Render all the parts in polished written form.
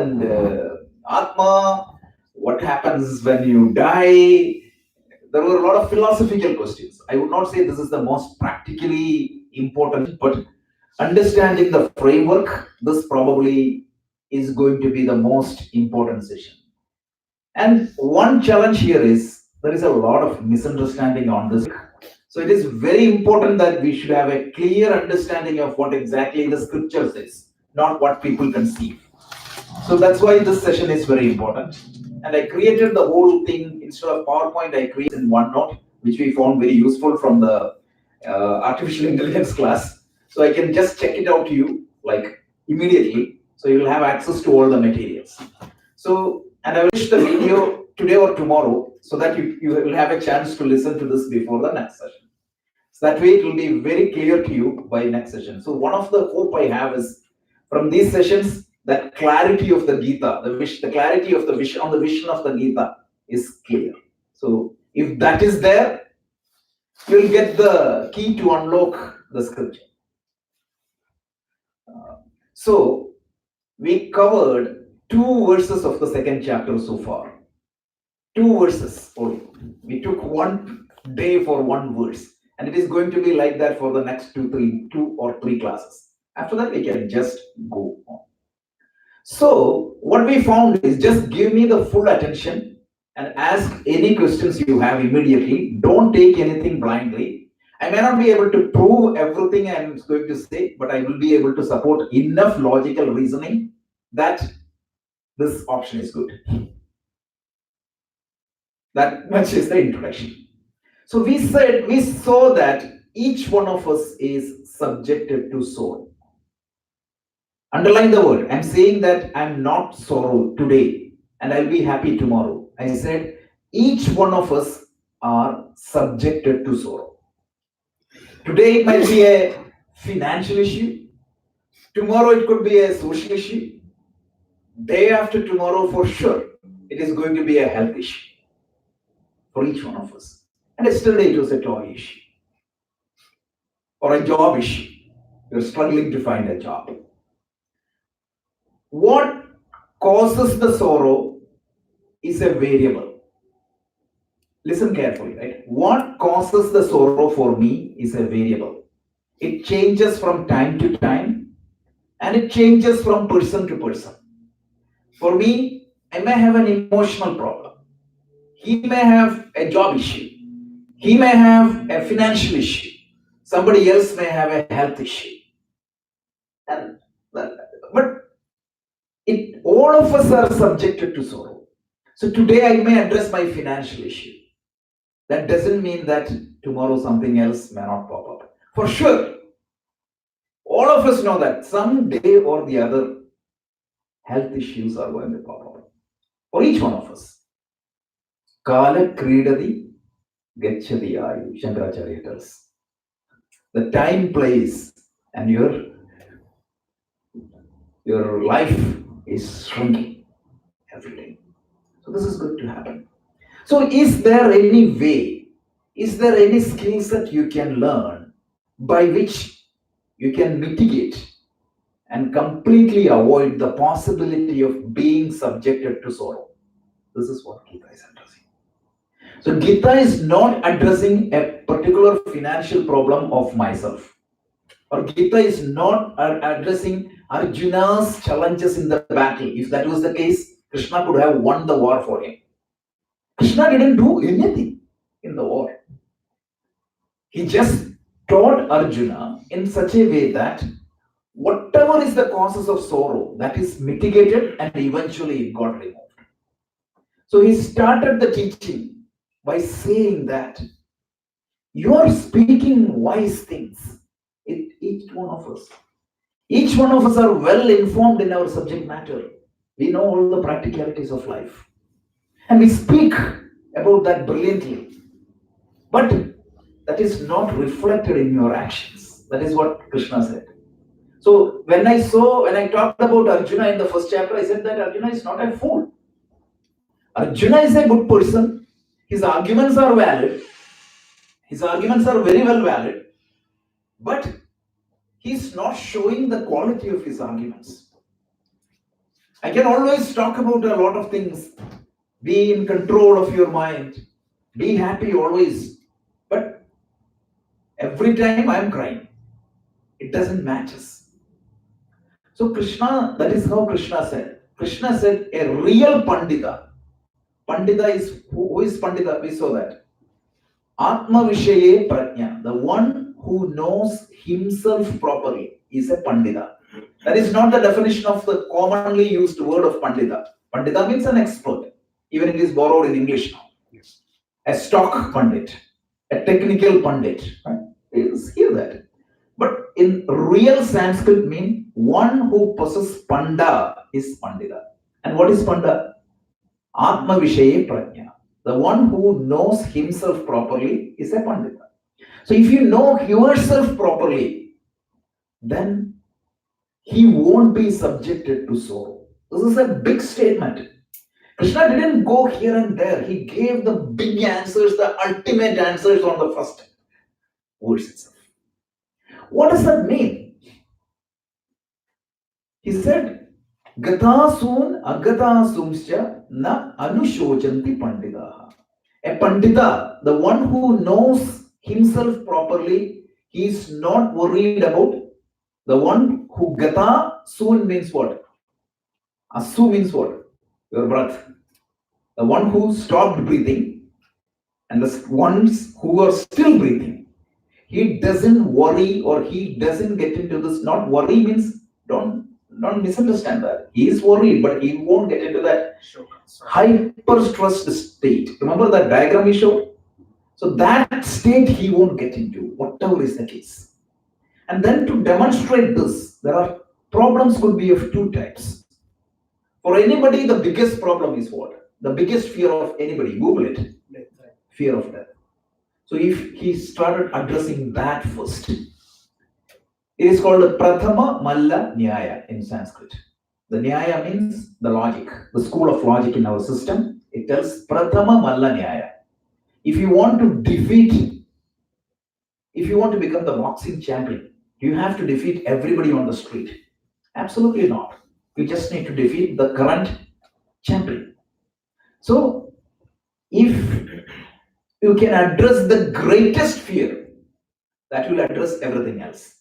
and Atma, what happens when you die? There were a lot of philosophical questions. I would not say this is the most practically important, but understanding the framework, this probably is going to be the most important session. And one challenge here is there is a lot of misunderstanding on this. So it is very important that we should have a clear understanding of what exactly the scripture says, not what people conceive. So that's why this session is very important. And I created the whole thing instead of PowerPoint, I created in OneNote, which we found very useful from the artificial intelligence class. So I can just check it out to you like immediately. So you will have access to all the materials. So, and I will finish the video today or tomorrow so that you will have a chance to listen to this before the next session. So that way it will be very clear to you by next session. So one of the hope I have is from these sessions, that clarity of the Gita, the clarity of the vision on the vision of the Gita is clear. So if that is there, you'll get the key to unlock the scripture. So we covered 2 verses of the second chapter so far. 2 verses only. We took 1 day for 1 verse, and it is going to be like that for the next 2 or 3 classes. After that, we can just go on. So what we found is just give me the full attention and ask any questions you have immediately. Don't take anything blindly. I may not be able to prove everything I'm going to say, but I will be able to support enough logical reasoning that this option is good. That much is the introduction. So we saw that each one of us is subjected to sorrow. Underline the word. I'm saying that I'm not sorrow today and I'll be happy tomorrow. I said each one of us are subjected to sorrow. Today it might be a financial issue. Tomorrow it could be a social issue. Day after tomorrow, for sure, it is going to be a health issue for each one of us. And yesterday it was a toy issue or a job issue. You're struggling to find a job. What causes the sorrow is a variable. Listen carefully, right? What causes the sorrow for me is a variable. It changes from time to time and it changes from person to person. For me, I may have an emotional problem. He may have a job issue. He may have a financial issue. Somebody else may have a health issue. But all of us are subjected to sorrow. So today I may address my financial issue. That doesn't mean that tomorrow something else may not pop up. For sure, all of us know that someday or the other, health issues are going to pop up. For each one of us. Kala kridadi gachadi ayu, Shankaracharya tells. The time, place, and your life is shrinking every day. So this is going to happen. So is there any way, is there any skill set you can learn by which you can mitigate and completely avoid the possibility of being subjected to sorrow? This is what Gita is addressing. So Gita is not addressing a particular financial problem of myself. Or Gita is not addressing Arjuna's challenges in the battle. If that was the case, Krishna could have won the war for him. Krishna didn't do anything in the war. He just taught Arjuna in such a way that whatever is the causes of sorrow, that is mitigated and eventually it got removed. So he started the teaching by saying that you are speaking wise things. Each one of us. Each one of us are well informed in our subject matter. We know all the practicalities of life. And we speak about that brilliantly. But that is not reflected in your actions. That is what Krishna said. So when I talked about Arjuna in the first chapter, I said that Arjuna is not a fool. Arjuna is a good person. His arguments are valid. His arguments are very well valid. But he's not showing the quality of his arguments. I can always talk about a lot of things. Be in control of your mind. Be happy always. But every time I am crying, it doesn't match us. So Krishna, that is how Krishna said. Krishna said a real Pandita. Pandita is who is Pandita? We saw that. Atma Vishaye Prajna. The one who knows himself properly is a Pandita. That is not the definition of the commonly used word of Pandita. Pandita means an expert. Even it is borrowed in English now. A stock Pandit, a technical Pandit. Right? Is hear that. But in real Sanskrit mean one who possesses Panda is Pandita. And what is Panda? Atma Vishaye Prajna. The one who knows himself properly is a Pandita. So if you know yourself properly, then he won't be subjected to sorrow. This is a big statement. Krishna didn't go here and there. He gave the big answers, the ultimate answers on the first verse itself. What does that mean? He said, Gatasun agatasumscha na anushojanti pandidaha. A pandita, the one who knows himself properly, he is not worried about the one who gata soon means what? Asu means what? Your breath. The one who stopped breathing and the ones who are still breathing. He doesn't worry or he doesn't get into this. Not worry means don't misunderstand that. He is worried, but he won't get into that hyper stressed state. Remember that diagram he showed? So that state he won't get into, whatever is the case. And then to demonstrate this, there are problems could be of two types. For anybody, the biggest problem is what? The biggest fear of anybody, Google it. Fear of death. So if he started addressing that first, it is called the Prathama Malla Nyaya in Sanskrit. The Nyaya means the logic, the school of logic in our system. It tells Prathama Malla Nyaya. If you want to defeat, if you want to become the boxing champion, you have to defeat everybody on the street. Absolutely not. You just need to defeat the current champion. So, if you can address the greatest fear, that will address everything else.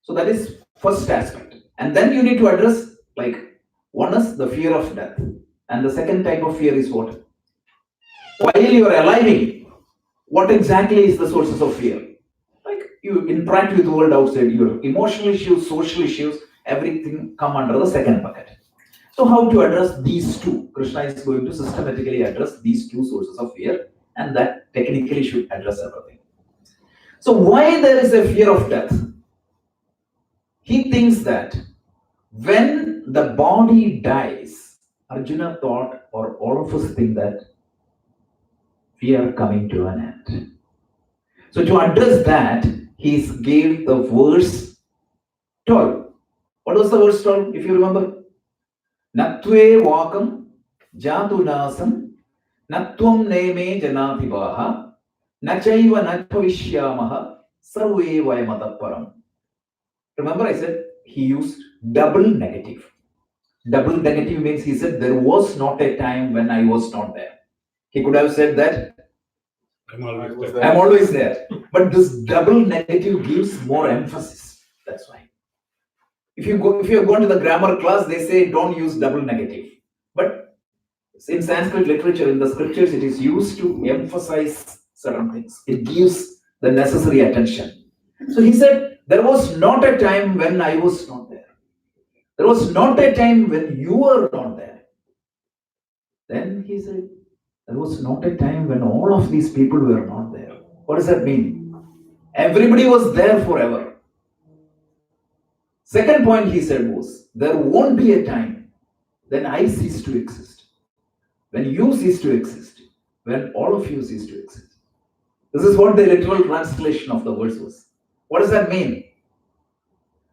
So that is first aspect. And then you need to address, like, one is the fear of death. And the second type of fear is what? While you are alive, what exactly is the sources of fear? Like you interact with the world outside, your emotional issues, social issues, everything come under the second bucket. So how to address these two? Krishna is going to systematically address these two sources of fear, and that technically should address everything. So why there is a fear of death? He thinks that when the body dies, Arjuna thought, or all of us think that we are coming to an end. So to address that, he gave the verse 12. What was the verse 12, if you remember? Natve vakam jatu nasam natvam neme janathivaha nachaiva nathavishyamaha sarve vayamataparam. Remember I said he used double negative. Double negative means he said there was not a time when I was not there. He could have said that I'm always there. But this double negative gives more emphasis. That's why. If you have gone to the grammar class, they say don't use double negative. But in Sanskrit literature, in the scriptures, it is used to emphasize certain things. It gives the necessary attention. So he said, there was not a time when I was not there. There was not a time when you were not there. Then he said, there was not a time when all of these people were not there. What does that mean? Everybody was there forever. Second point he said was, there won't be a time when I cease to exist, when you cease to exist, when all of you cease to exist. This is what the literal translation of the verse was. What does that mean?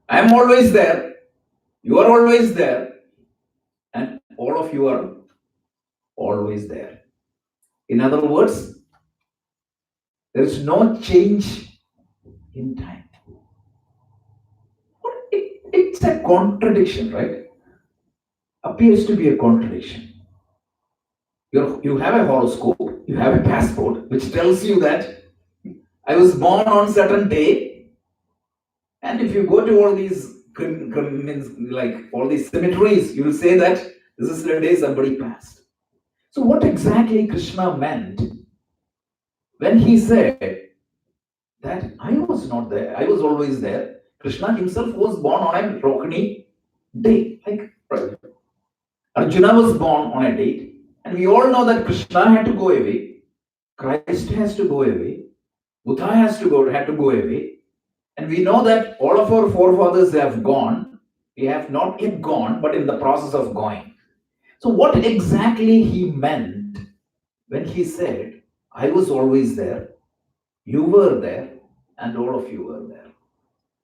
I am always there, you are always there, and all of you are always there. In other words, there is no change in time. It's a contradiction, right? appears to be a contradiction. You have a horoscope, you have a passport, which tells you that I was born on certain day, and if you go to all these like all these cemeteries, you will say that this is the day somebody passed. So what exactly Krishna meant when he said that I was not there, I was always there? Krishna himself was born on a Rohini day, like Arjuna was born on a date, and we all know that Krishna had to go away, Christ has to go away, Buddha had to go away, and we know that all of our forefathers have gone. We have not yet gone, but in the process of going. So, what exactly he meant when he said, I was always there, you were there, and all of you were there?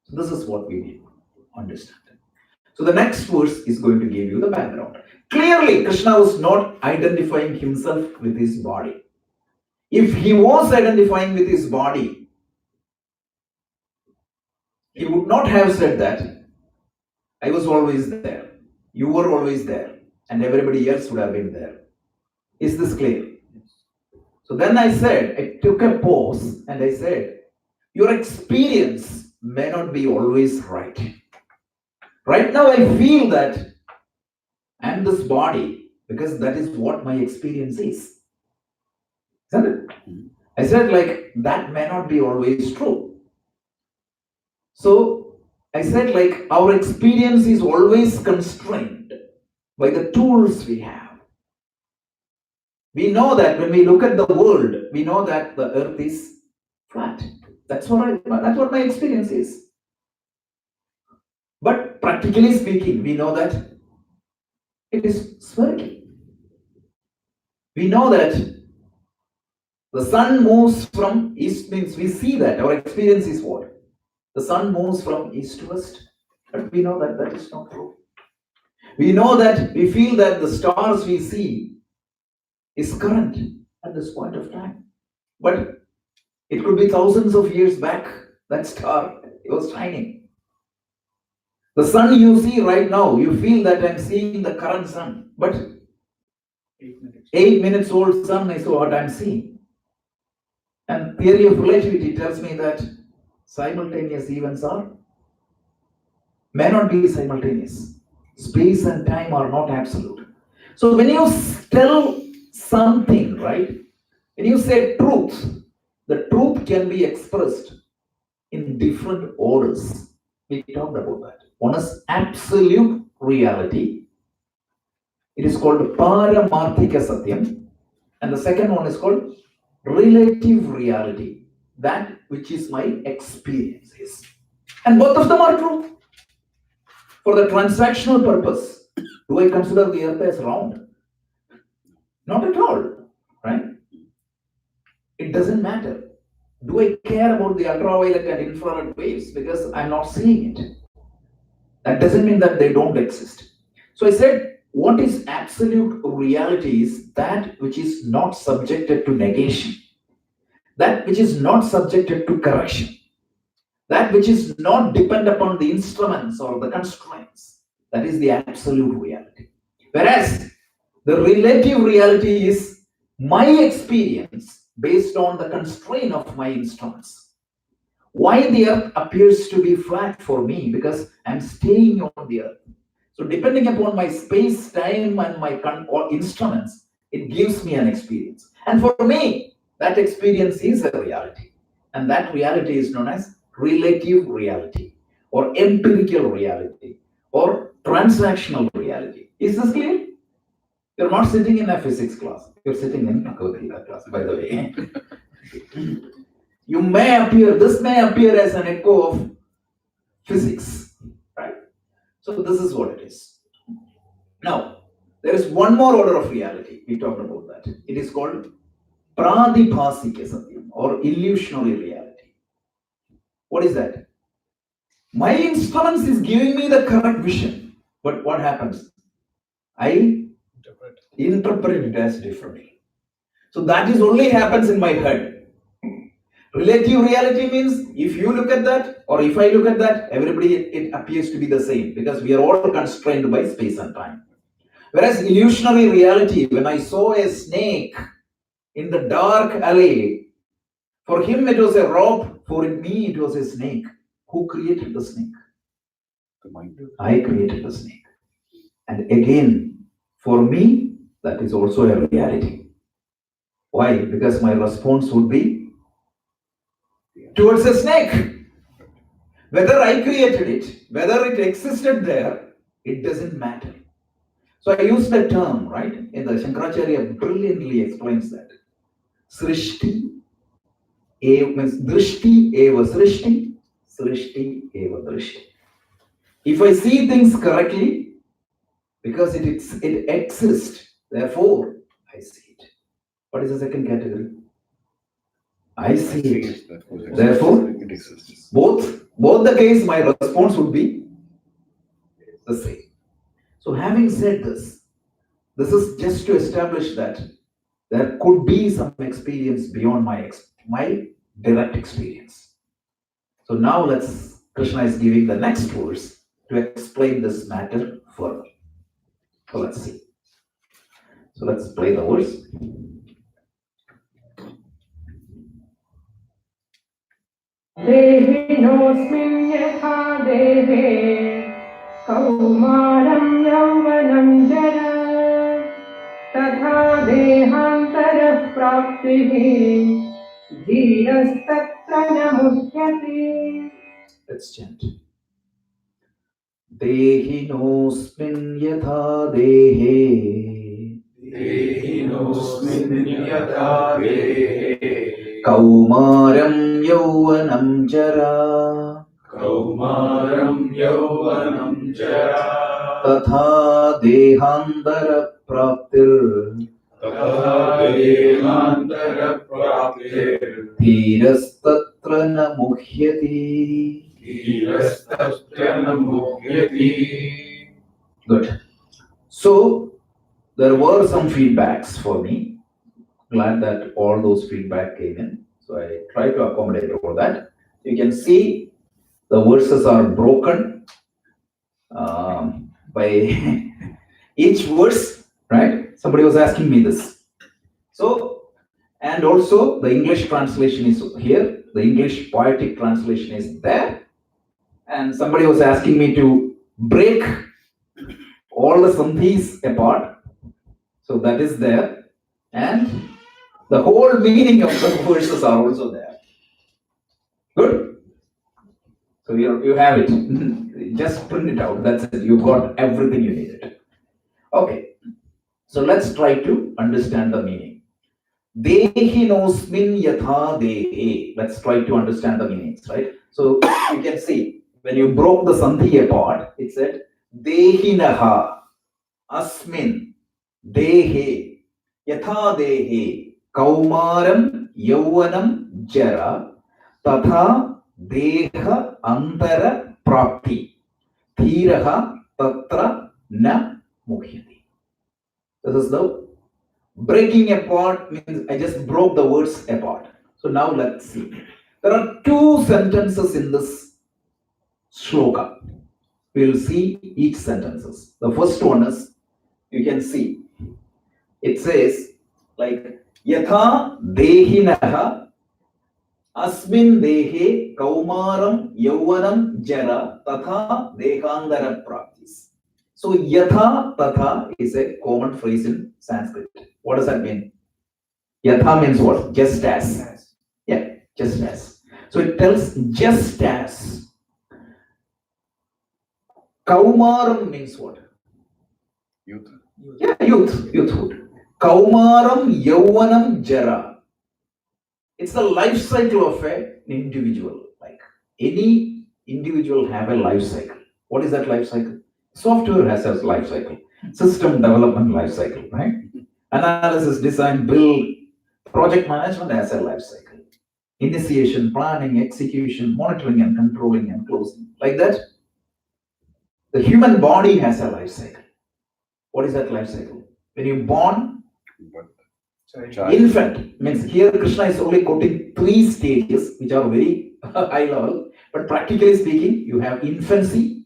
So, this is what we need to understand. So, the next verse is going to give you the background. Clearly, Krishna was not identifying himself with his body. If he was identifying with his body, he would not have said that I was always there, you were always there, and everybody else would have been there. Is this clear? So then I took a pause and I said, your experience may not be always right. Right now I feel that I'm this body because that is what my experience is. Isn't it? I said, like, that may not be always true. So I said, like, our experience is always constrained by the tools we have. We know that when we look at the world, we know that the earth is flat. That's what my experience is. But practically speaking, we know that it is spherical. We know that the sun moves from east, means we see that our experience is what? The sun moves from east to west. But we know that that is not true. We know that we feel that the stars we see is current at this point of time. But it could be thousands of years back, that star was shining. The sun you see right now, you feel that I'm seeing the current sun. But 8 minutes old sun is what I'm seeing. And theory of relativity tells me that simultaneous events may not be simultaneous. Space and time are not absolute. So when you tell something, right? When you say truth, the truth can be expressed in different orders. We talked about that. One is absolute reality. It is called Paramarthika Satyam. And the second one is called relative reality. That which is my experiences. And both of them are true. For the transactional purpose, do I consider the earth as round? Not at all, right? It doesn't matter. Do I care about the ultraviolet and infrared waves because I'm not seeing it? That doesn't mean that they don't exist. So I said, what is absolute reality is that which is not subjected to negation, that which is not subjected to correction, that which is not depend upon the instruments or the constraints. That is the absolute reality. Whereas the relative reality is my experience based on the constraint of my instruments. Why the earth appears to be flat for me? Because I'm staying on the earth. So depending upon my space, time, and my instruments, it gives me an experience. And for me, that experience is a reality. And that reality is known as relative reality, or empirical reality, or transactional reality. Is this clear? You're not sitting in a physics class. You're sitting in a Gita class, by the way. This may appear as an echo of physics, right? So this is what it is. Now, there is one more order of reality. We talked about that. It is called Pradibhasika Satyam, or illusionary reality. What is that? My instruments is giving me the correct vision. But what happens? I interpret it as differently. So that is only happens in my head. Relative reality means if you look at that or if I look at that, everybody, it appears to be the same because we are all constrained by space and time. Whereas illusionary reality, when I saw a snake in the dark alley, for him it was a rope, for me it was a snake. Who created the snake? I created the snake. And again, for me, that is also a reality. Why? Because my response would be towards a snake. Whether I created it, whether it existed there, it doesn't matter. So I used a term, right? In the Shankaracharya brilliantly explains that. Srishti means drishti eva srishti, srishti eva drishti. If I see things correctly, because it exists, therefore I see it. What is the second category? I see it. Therefore, it exists. Both the case, my response would be the same. So having said this is just to establish that there could be some experience beyond my direct experience. So now Krishna is giving the next verse to explain this matter further. So let's see. So let's play the verse. देहिनोऽस्मिन् यथा देहे कौमारं यौवनं जरा तथा देहान्तरः प्राप्तिः धीरस्तत्र न मुह्यते. Let's chant. Dehinosmin yatha dehe. Dehinosmin yatha dehe. Kaumaram yauvanam jara. Kaumaram yauvanam jara. Tatha dehantara praptir. Tatha dehantara praptir. Dhirastatra na muhyati. Dhirastatra na muhyati. Good. So there were some feedbacks for me. Glad that all those feedback came in. So I try to accommodate all that. You can see the verses are broken by each verse, right? Somebody was asking me this. So, and also the English translation is here. The English poetic translation is there. And somebody was asking me to break all the sandhis apart. So that is there. And the whole meaning of the verses are also there. Good? So you have it. Just print it out. That's it. You've got everything you needed. Okay. So let's try to understand the meaning. Dehinosmin yatha dehe. Let's try to understand the meanings, right? So you can see when you broke the sandhi apart, it said Dehinaha asmin dehe yatha dehe Kaumaram yauvanam jara tatha deha antara prapti dhiraha tatra na muhyati. This is the breaking apart means I just broke the words apart. So now let's see. There are two sentences in this shloka. We will see each sentences. The first one is, you can see, it says like Yatha dehinaha asmin dehe kaumaram yauvanam jara tatha dehantara praptis. So yatha tatha is a common phrase in Sanskrit. What does that mean? Yatha means what? Just as. Yeah, just as. So it tells just as. Kaumaram means what? Youth. Yeah, youthhood. Kaumaram yauvanam jara. It's the life cycle of an individual. Like any individual have a life cycle. What is that life cycle? Software has a life cycle. System development life cycle, right? Analysis, design, build, project management has a life cycle. Initiation, planning, execution, monitoring and controlling and closing. Like that. The human body has a life cycle. What is that life cycle? When you're born, infant means here Krishna is only quoting 3 stages which are very high level, but practically speaking, you have infancy,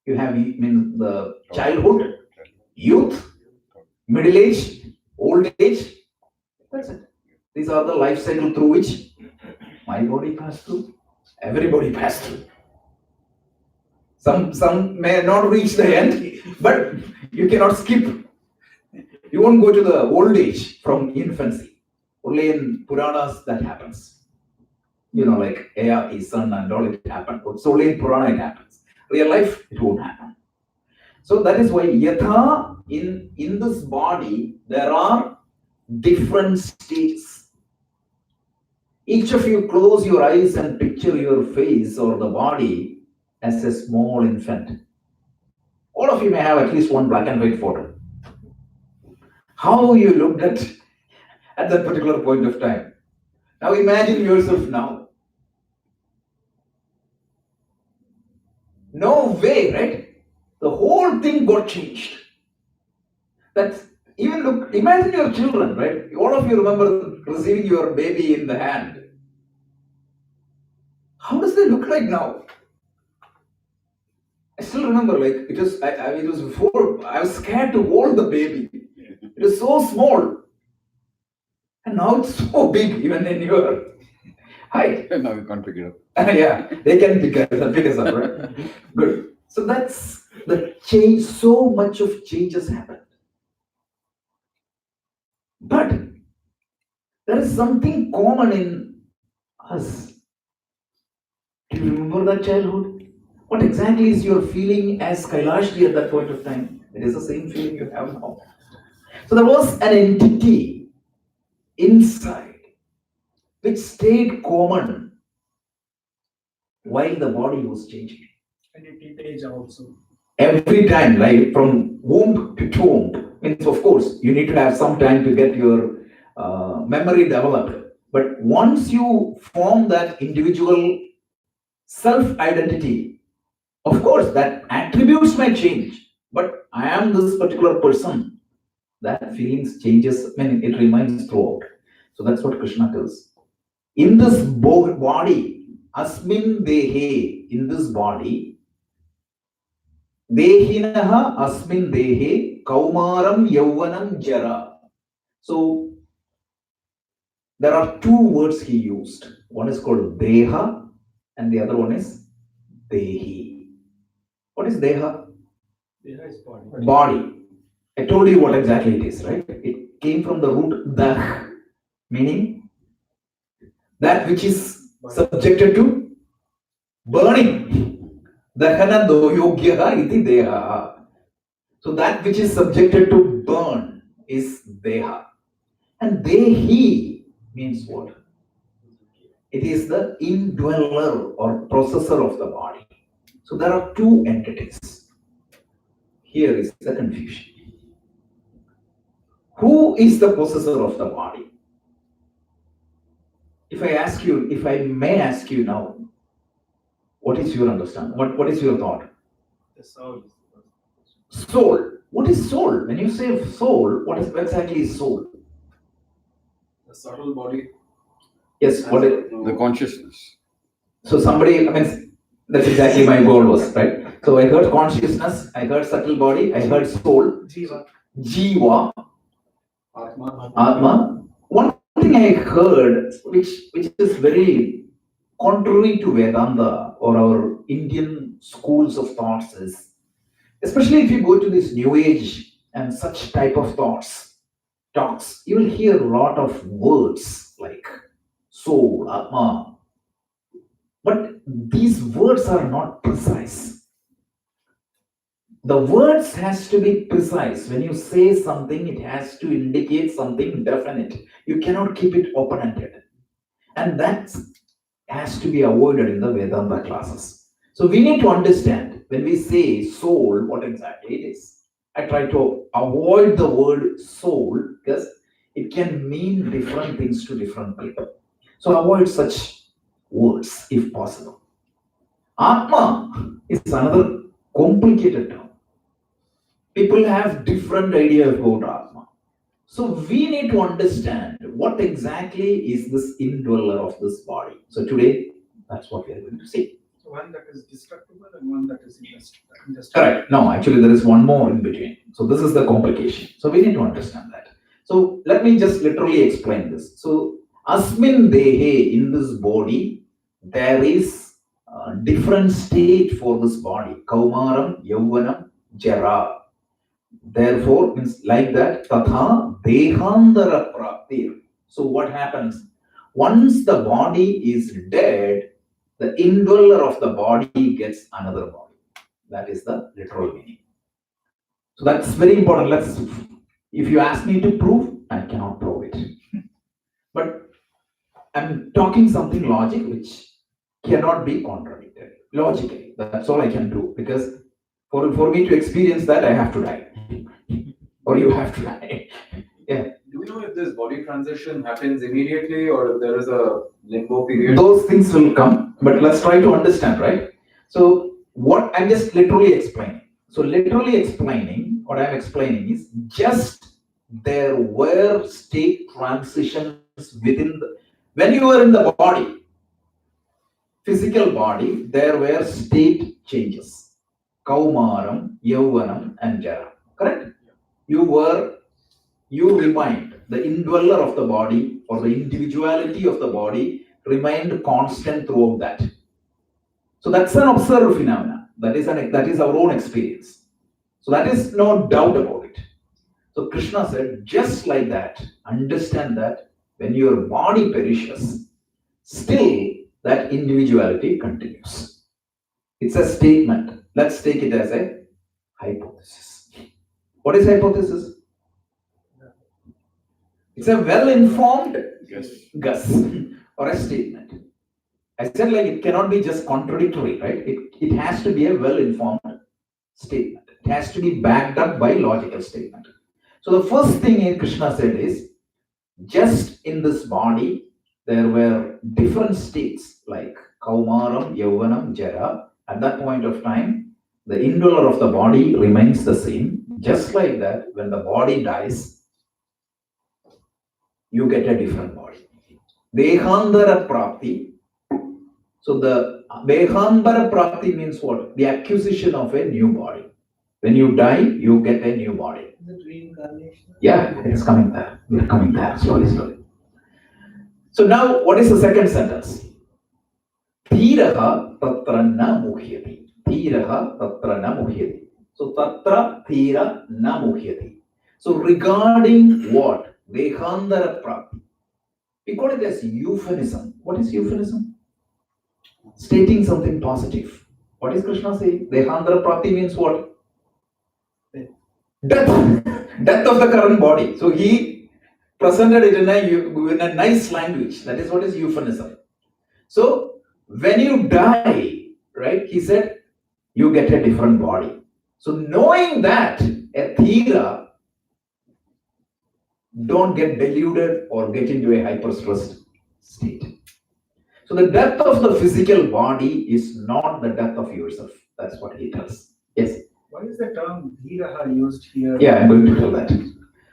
you have the childhood, youth, middle age, old age. That's it. These are the life cycle through which my body passed through. Everybody passed through. Some may not reach the end, but you cannot skip. You won't go to the old age from infancy. Only in Puranas that happens. Like his son and all, it happened. It's only in Purana it happens. Real life, it won't happen. So that is why yatha in this body there are different stages. Each of you close your eyes and picture your face or the body as a small infant. All of you may have at least one black and white photo. How you looked at that particular point of time. Now imagine yourself now. No way, right? The whole thing got changed. That's even look, imagine your children, right? All of you remember receiving your baby in the hand. How does they look like now? I still remember, like it was. It was before I was scared to hold the baby. It was so small, and now it's so big, even in your height. Now you can't pick it up. Yeah, they can pick us up, right? Good. So that's the change. So much of changes happened, but there is something common in us. Do you remember that childhood? What exactly is your feeling as Kailashji at that point of time? It is the same feeling you have now. So there was an entity inside which stayed common while the body was changing. And it age also. Every time, like from womb to tomb, means of course you need to have some time to get your memory developed. But once you form that individual self-identity, of course, that attributes may change, but I am this particular person. That feelings changes, I mean, it remains throughout. So that's what Krishna tells. In this body, asmin dehe, in this body, dehinaha asmin dehe, kaumaram yauvanam jara. So there are two words he used. One is called deha, and the other one is dehi. What is deha? Deha is body. Body. I told you what exactly it is, right? It came from the root dah, meaning that which is subjected to burning. Dahana doyogyaha iti deha. So that which is subjected to burn is deha. And dehi means what? It is the indweller or processor of the body. So there are two entities. Here is the confusion. Who is the possessor of the body? If I may ask you now, what is your understanding? What is your thought? The soul. Soul. What is soul? When you say soul, what exactly is soul? The subtle body. Yes, what is The consciousness. so somebody, I mean, that's exactly my goal was, right? So I heard consciousness, I heard subtle body, I heard soul, jiva, atma. One thing I heard, which is very contrary to Vedanta or our Indian schools of thoughts, is especially if you go to this New Age and such type of talks, you will hear a lot of words like soul, atma. But these words are not precise. The words has to be precise. When you say something, it has to indicate something definite. You cannot keep it open-ended. And that has to be avoided in the Vedanta classes. So we need to understand when we say soul, what exactly it is. I try to avoid the word soul because it can mean different things to different people. So avoid such words if possible. Atma is another complicated term. People have different ideas about Atma. So we need to understand what exactly is this indweller of this body. So today, that's what we are going to see. One that is destructible and one that is indestructible. Correct. No, actually, there is one more in between. So this is the complication. So we need to understand that. So let me just literally explain this. So asmin dehe, in this body, there is a different state for this body. Kaumaram, Yauvanam, Jara. Therefore, means like that, tatha dehandara praptir. So what happens? Once the body is dead, the indweller of the body gets another body. That is the literal meaning. So that's very important. If you ask me to prove, I cannot prove it. But I'm talking something logic which cannot be contradicted. Logically, that's all I can do, because for me to experience that, I have to die. Or you have to die. Yeah. Do we know if this body transition happens immediately or if there is a limbo period? Those things will come, but let's try to understand, right? So, what I'm just literally explaining. So, literally explaining, what I'm explaining is just there were state transitions within the, when you were in the body, physical body, there were state changes. Kaumaram, Yauvanam, and Jara. Correct? You remained, the indweller of the body or the individuality of the body remained constant throughout that. So that's an observed phenomenon. That is our own experience. So that is no doubt about it. So Krishna said, just like that, understand that when your body perishes, still that individuality continues. It's a statement. Let's take it as a hypothesis. What is hypothesis? It's a well-informed guess or a statement. I said, like, it cannot be just contradictory, right? It has to be a well-informed statement. It has to be backed up by logical statement. So the first thing Krishna said is, just in this body, there were different states like Kaumaram, Yauvanam, Jara. At that point of time, the indweller of the body remains the same. Just like that, when the body dies, you get a different body. Dehandara prapti. So the Dehandara prapti means what? The acquisition of a new body. When you die, you get a new body. Is it reincarnation? Yeah, it's coming there. We're coming there slowly. So now, what is the second sentence? Dhiraha tatra na muhyati. Dhiraha tatra na muhyati. So tatra dhira na muhyati. So regarding what? Dehandara prapti. We call it as euphemism. What is euphemism? Stating something positive. What is Krishna saying? Dehandara prapti means what? Death. Death of the current body. So he presented it in a nice language. That is what is euphemism. So when you die, right, he said, you get a different body. So knowing that, a thera, don't get deluded or get into a hyper-stressed state. So the death of the physical body is not the death of yourself. That's what he tells. Yes? Why is the term dhiraha used here? Yeah, I'm going to tell that.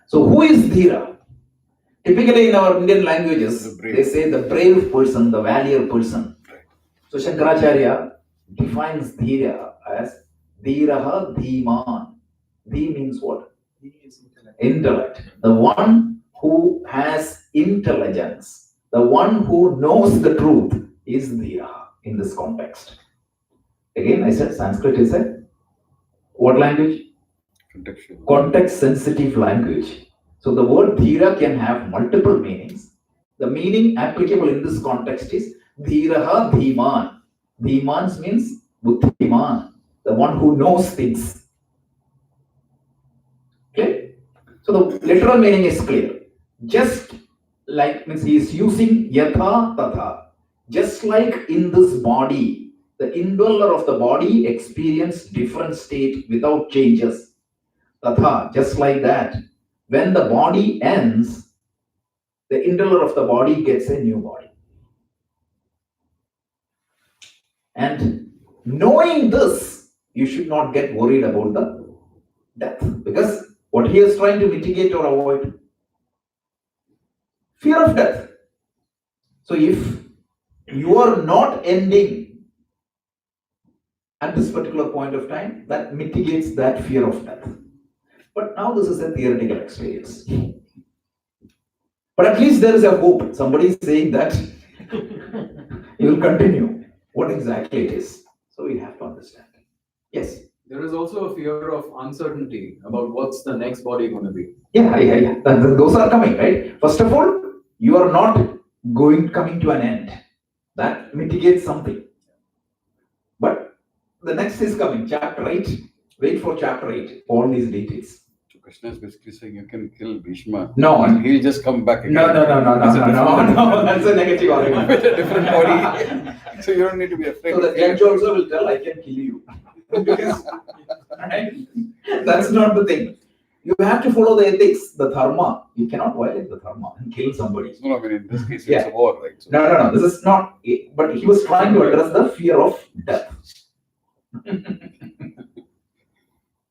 So who is dhira? Typically in our Indian languages, they say the brave person, the valiant person. So Shankaracharya defines dhira as dhiraha dhiman. Dhi means what? He is intellect. Intellect. The one who has intelligence, the one who knows the truth is dhira in this context. Again, I said Sanskrit is a what language? Contextual. Context sensitive language. So the word dhira can have multiple meanings. The meaning applicable in this context is dhiraha dhiman. Dhimans means buddhiman, the one who knows things. Okay? So the literal meaning is clear. Just like means he is using yatha tatha. Just like in this body, the indweller of the body experienced different state without changes. Tatha, just like that. When the body ends, the indweller of the body gets a new body. And knowing this, you should not get worried about the death. Because what he is trying to mitigate or avoid? Fear of death. So if you are not ending at this particular point of time, that mitigates that fear of death. But now this is a theoretical experience. But at least there is a hope. Somebody is saying that you will continue. What exactly it is. So we have to understand. Yes. There is also a fear of uncertainty about what's the next body going to be. Yeah. Those are coming, right? First of all, you are not coming to an end. That mitigates something. But the next is coming, chapter 8. Wait for chapter 8, all these details. So Krishna is basically saying you can kill Bhishma. No. And he'll just come back again. No, It's a different- no, that's a negative argument. With a different body. So you don't need to be afraid. So the judge also will tell, I can kill you. Because, right? That's not the thing. You have to follow the ethics, the dharma. You cannot violate the dharma and kill somebody. No, I mean, in this case, Yeah. it's a war, right? So No. This is not. But he was trying to address the fear of death.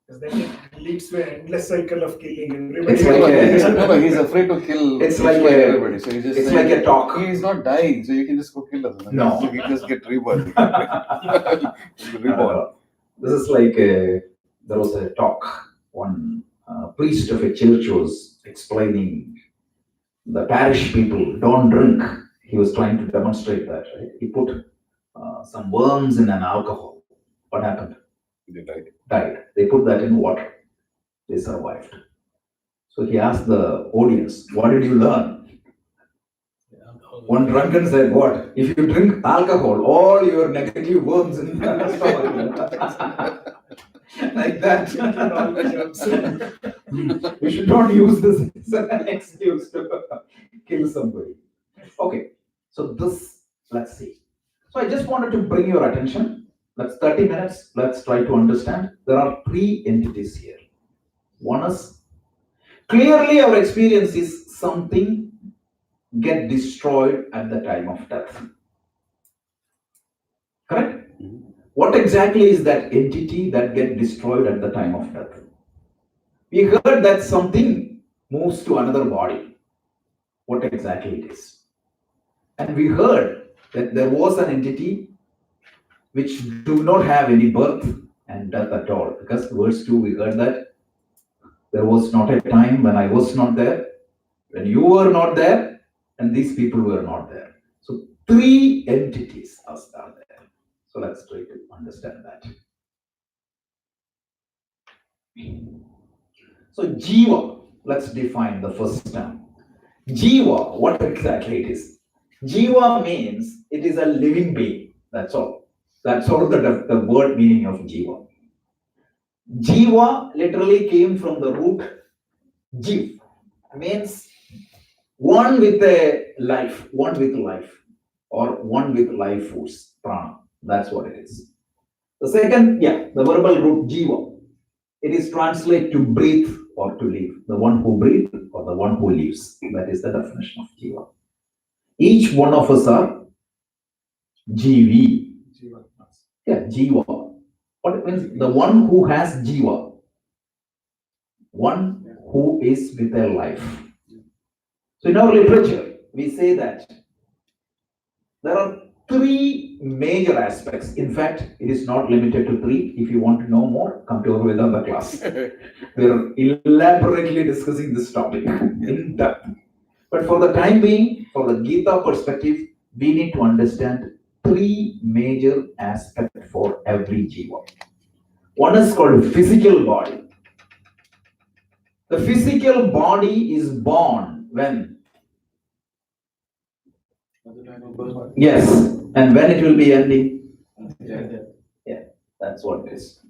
Because then it leads to an endless cycle of killing everybody. It's like no, he's afraid to kill It's Bhishma like and a- everybody. So he's just it's saying, like a talk. He's not dying, so you can just go kill us. No. He can just get rebirth. Reborn. This is like there was a talk. One priest of a church was explaining the parish people don't drink. He was trying to demonstrate that. Right? He put some worms in an alcohol. What happened? They died. Died. They put that in water. They survived. So he asked the audience, "What did you learn?" One drunken said, "What? If you drink alcohol, all your negative worms in the stomach." Like that. We should not use this as an excuse to kill somebody. Okay, so this, let's see. So I just wanted to bring your attention. That's 30 minutes. Let's try to understand. There are three entities here. One is clearly our experience is something get destroyed at the time of death. Correct? Mhm. What exactly is that entity that get destroyed at the time of death? We heard that something moves to another body. What exactly it is? And we heard that there was an entity which do not have any birth and death at all. Because verse 2 we heard that there was not a time when I was not there, when you were not there, and these people were not there. So three entities are there. So let's try to understand that. So Jiva, let's define the first term. Jiva, what exactly it is? Jiva means it is a living being. That's all. That's all the word meaning of Jiva. Jiva literally came from the root Jiv, means one with a life, one with life, or one with life force, prana. That's what it is. The second, the verbal root Jiva. It is translated to breathe or to live. The one who breathes or the one who lives. That is the definition of Jiva. Each one of us are Jivi. Yeah, Jiva. What it means? The one who has Jiva. One who is with a life. So in our literature, we say that there are three major aspects. In fact, it is not limited to three. If you want to know more, come to our Vedanta class. We are elaborately discussing this topic in depth. But for the time being, for the Gita perspective, we need to understand three major aspects for every jiva. One is called physical body. The physical body is born when? At the time of birth. Yes. And when it will be ending? Yeah. That's what it is.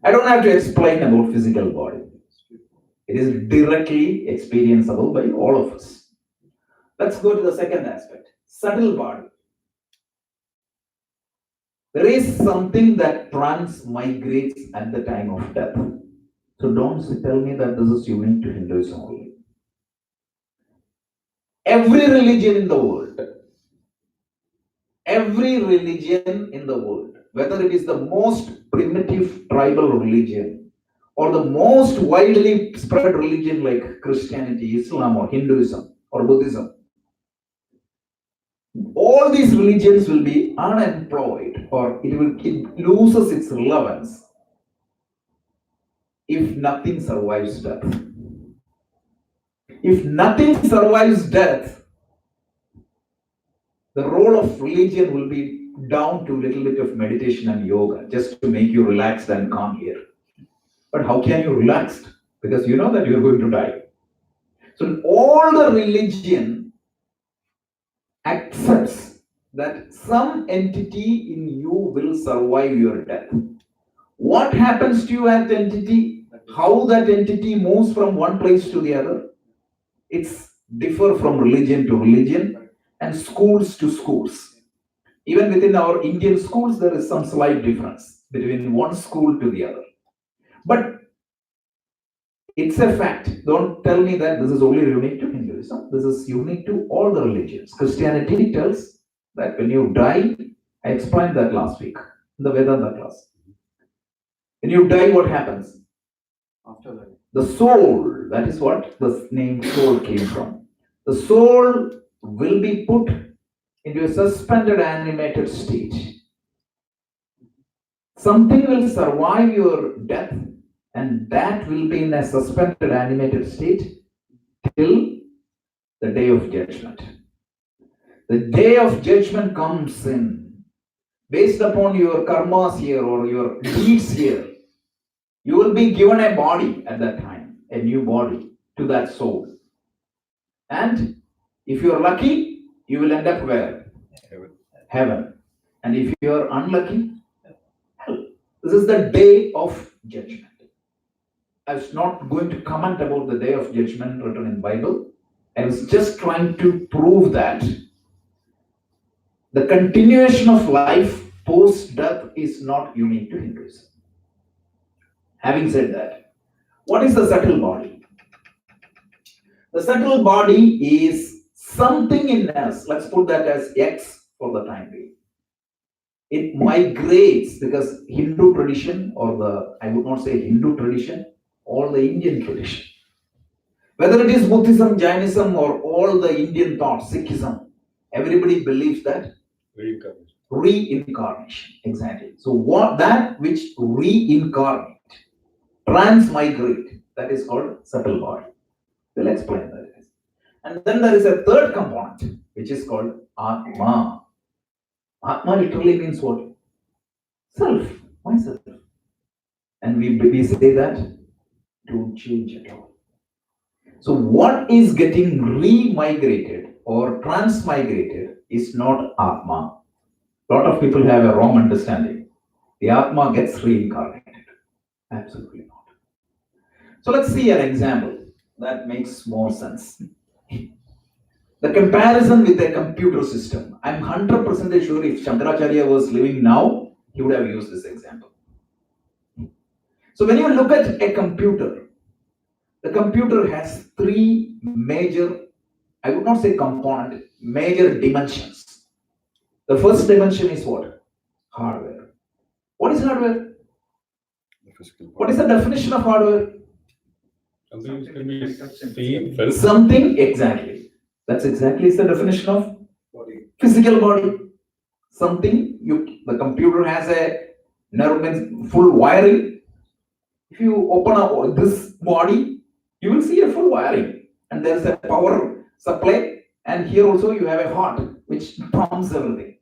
I don't have to explain about physical body. It is directly experienceable by all of us. Let's go to the second aspect. Subtle body. There is something that transmigrates at the time of death. So don't tell me that this is unique to Hinduism only. Every religion in the world, whether it is the most primitive tribal religion or the most widely spread religion like Christianity, Islam, or Hinduism, or Buddhism, all these religions will be unemployed, or it loses its relevance if nothing survives death. If nothing survives death, the role of religion will be down to a little bit of meditation and yoga just to make you relaxed and calm here. But how can you relax? Because you know that you're going to die. So all the religion accepts that some entity in you will survive your death. What happens to you at the entity? How that entity moves from one place to the other? It's differ from religion to religion and schools to schools. Even within our Indian schools, there is some slight difference between one school to the other. But it's a fact. Don't tell me that this is only unique to Hinduism. This is unique to all the religions. Christianity tells that when you die, I explained that last week in the Vedanta class. When you die, what happens? Afterlife. The soul, that is what the name soul came from. The soul will be put into a suspended animated state. Something will survive your death, and that will be in a suspended animated state till the day of judgment. The day of judgment comes in based upon your karmas here or your deeds here. You will be given a body at that time, a new body to that soul. And if you are lucky, you will end up where? Heaven. Heaven. And if you are unlucky, hell. This is the day of judgment. I was not going to comment about the day of judgment written in Bible. I was just trying to prove that the continuation of life post-death is not unique to Hinduism. Having said that, what is the subtle body? The subtle body is something in us. Let's put that as X for the time being. It migrates because Hindu tradition, or I would not say Hindu tradition, all the Indian tradition. Whether it is Buddhism, Jainism, or all the Indian thoughts, Sikhism, everybody believes that Reincarnation. reincarnation. Exactly. So what that which reincarnate, transmigrate, that is called subtle body. We'll explain that. And then there is a third component, which is called Atma. Atma literally means what? Self, myself. And we say that don't change at all. So what is getting remigrated or transmigrated is not Atma. A lot of people have a wrong understanding. The Atma gets reincarnated. Absolutely not. So let's see an example that makes more sense. The comparison with a computer system. I'm 100% sure if Shankaracharya was living now, he would have used this example. So when you look at a computer, the computer has three major, I would not say component, major dimensions. The first dimension is what? Hardware. What is hardware? The physical What body. is the definition of hardware? Something which can be Something touched and seen, felt. Something, exactly. That's exactly the definition of body. physical body. Something the computer has a nerve means full wiring. If you open up this body, you will see a full wiring, and there's a power supply, and here also you have a heart which pumps everything.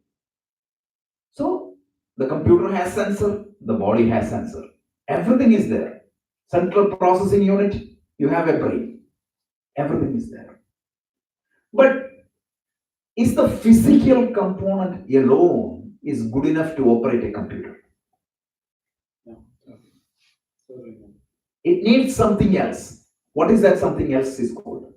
So the computer has sensor, the body has sensor. Everything is there. Central processing unit, you have a brain. Everything is there. But is the physical component alone is good enough to operate a computer? It needs something else. What is that something else is called?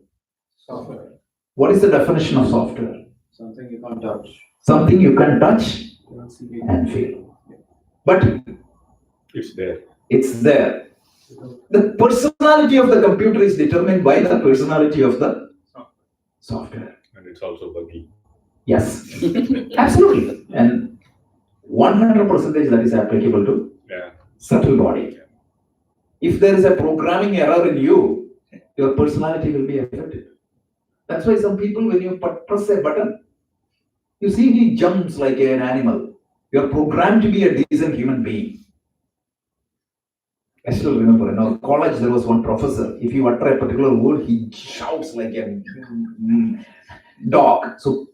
Software. What is the definition of software? Something you can't touch. Something you can touch You don't see and feel. But It's there. it's there. The personality of the computer is determined by the personality of the software. And it's also buggy. Yes, absolutely. And 100% that is applicable to Yeah. subtle body. If there is a programming error in you, your personality will be affected. That's why some people, when you press a button, You see, he jumps like an animal. You're programmed to be a decent human being. I still remember in our college there was one professor. If you utter a particular word, he shouts like a dog. So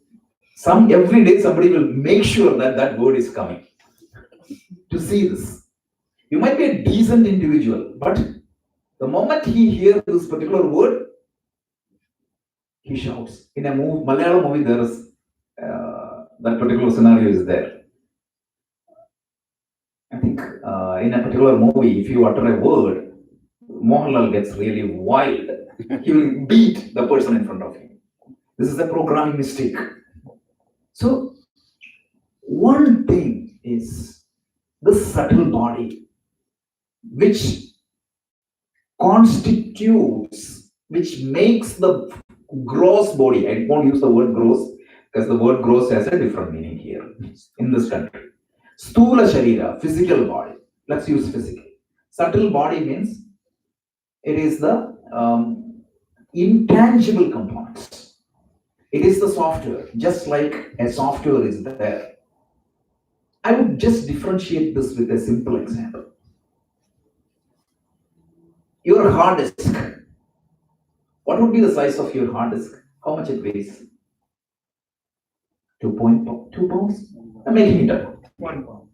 some every day somebody will make sure that that word is coming to see this. You might be a decent individual, but the moment he hears this particular word, he shouts. In a movie, Malayalam movie, there is that particular scenario is there. I think in a particular movie, if you utter a word, Mohanlal gets really wild. He will beat the person in front of him. This is a programming mistake. So, one thing is this subtle body, which constitutes, which makes the gross body. I won't use the word gross because the word gross has a different meaning here in this country. Stula Sharira, physical body. Let's use physical. Subtle body means it is the intangible components. It is the software, just like a software is there. I would just differentiate this with a simple example. Your hard disk. What would be the size of your hard disk? How much it weighs? 2 pounds? I'm making it up. 1 pound.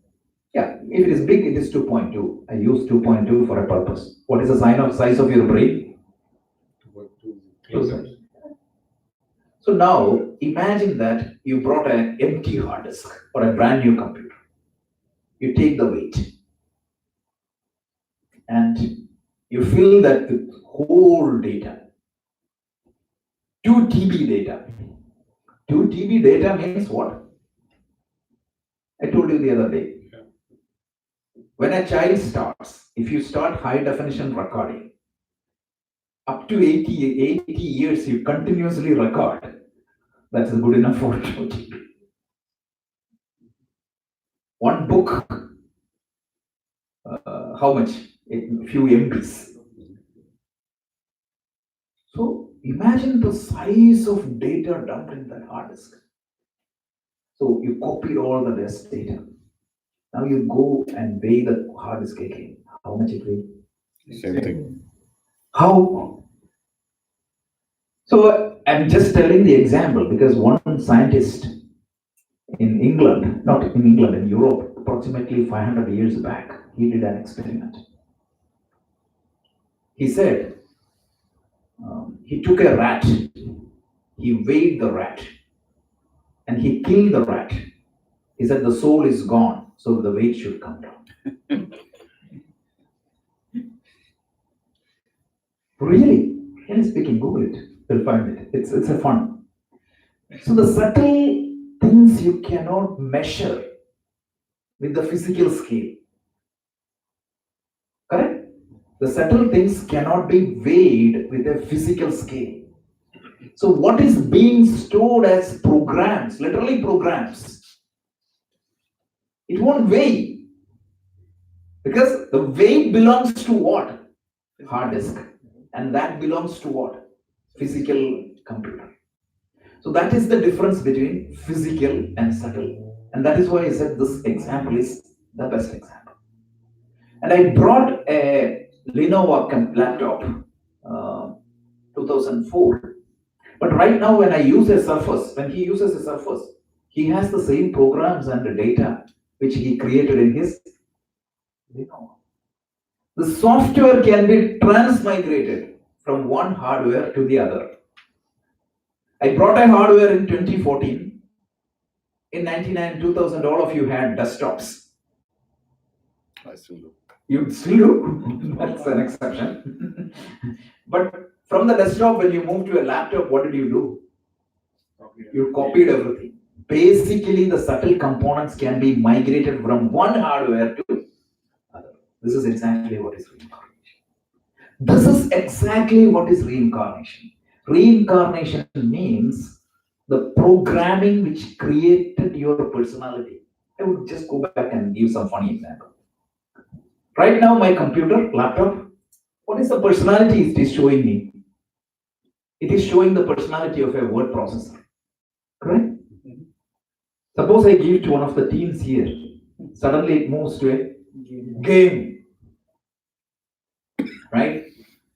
Yeah, if it is big, it is 2.2. I use 2.2 for a purpose. What is the size of your brain? 2 So now imagine that you brought an empty hard disk or a brand new computer. You take the weight and you fill that with whole data. 2 TB data. 2 TB data means what? I told you the other day. When a child starts, if you start high definition recording, up to 80 years you continuously record, that's good enough for 2 TB. One book, how much? A few MBs. So imagine the size of data dumped in that hard disk. So you copied all the best data. Now you go and weigh the hard disk again. How much it weighs? Same thing. How? So I'm just telling the example because one scientist in England, not in England, in Europe, approximately 500 years back, he did an experiment. He said, he took a rat, he weighed the rat, and he killed the rat. He said the soul is gone, so the weight should come down. Really? Can you speak in Google it? You'll find it. It's a fun. So the subtle things you cannot measure with the physical scale. Correct? The subtle things cannot be weighed with a physical scale. So what is being stored as programs, literally programs, it won't weigh. Because the weight belongs to what? Hard disk. And that belongs to what? Physical computer. So that is the difference between physical and subtle. And that is why I said this example is the best example. And I brought a Lenovo laptop, 2004. But right now when I use a Surface, when he uses a Surface, he has the same programs and the data which he created in his Lenovo. The software can be transmigrated from one hardware to the other. I brought a hardware in 2014. In 99, 2000, all of you had desktops. I still do. You still do? That's an exception. But from the desktop, when you move to a laptop, what did you do? You copied everything. Basically, the subtle components can be migrated from one hardware to other. This is exactly what is reincarnation. This is exactly what is reincarnation. Reincarnation means the programming which created your personality. I would just go back and give some funny example. Right now, my computer, laptop, what is the personality it is showing me? It is showing the personality of a word processor. Correct? Suppose I give to one of the teams here, suddenly it moves to a game, right?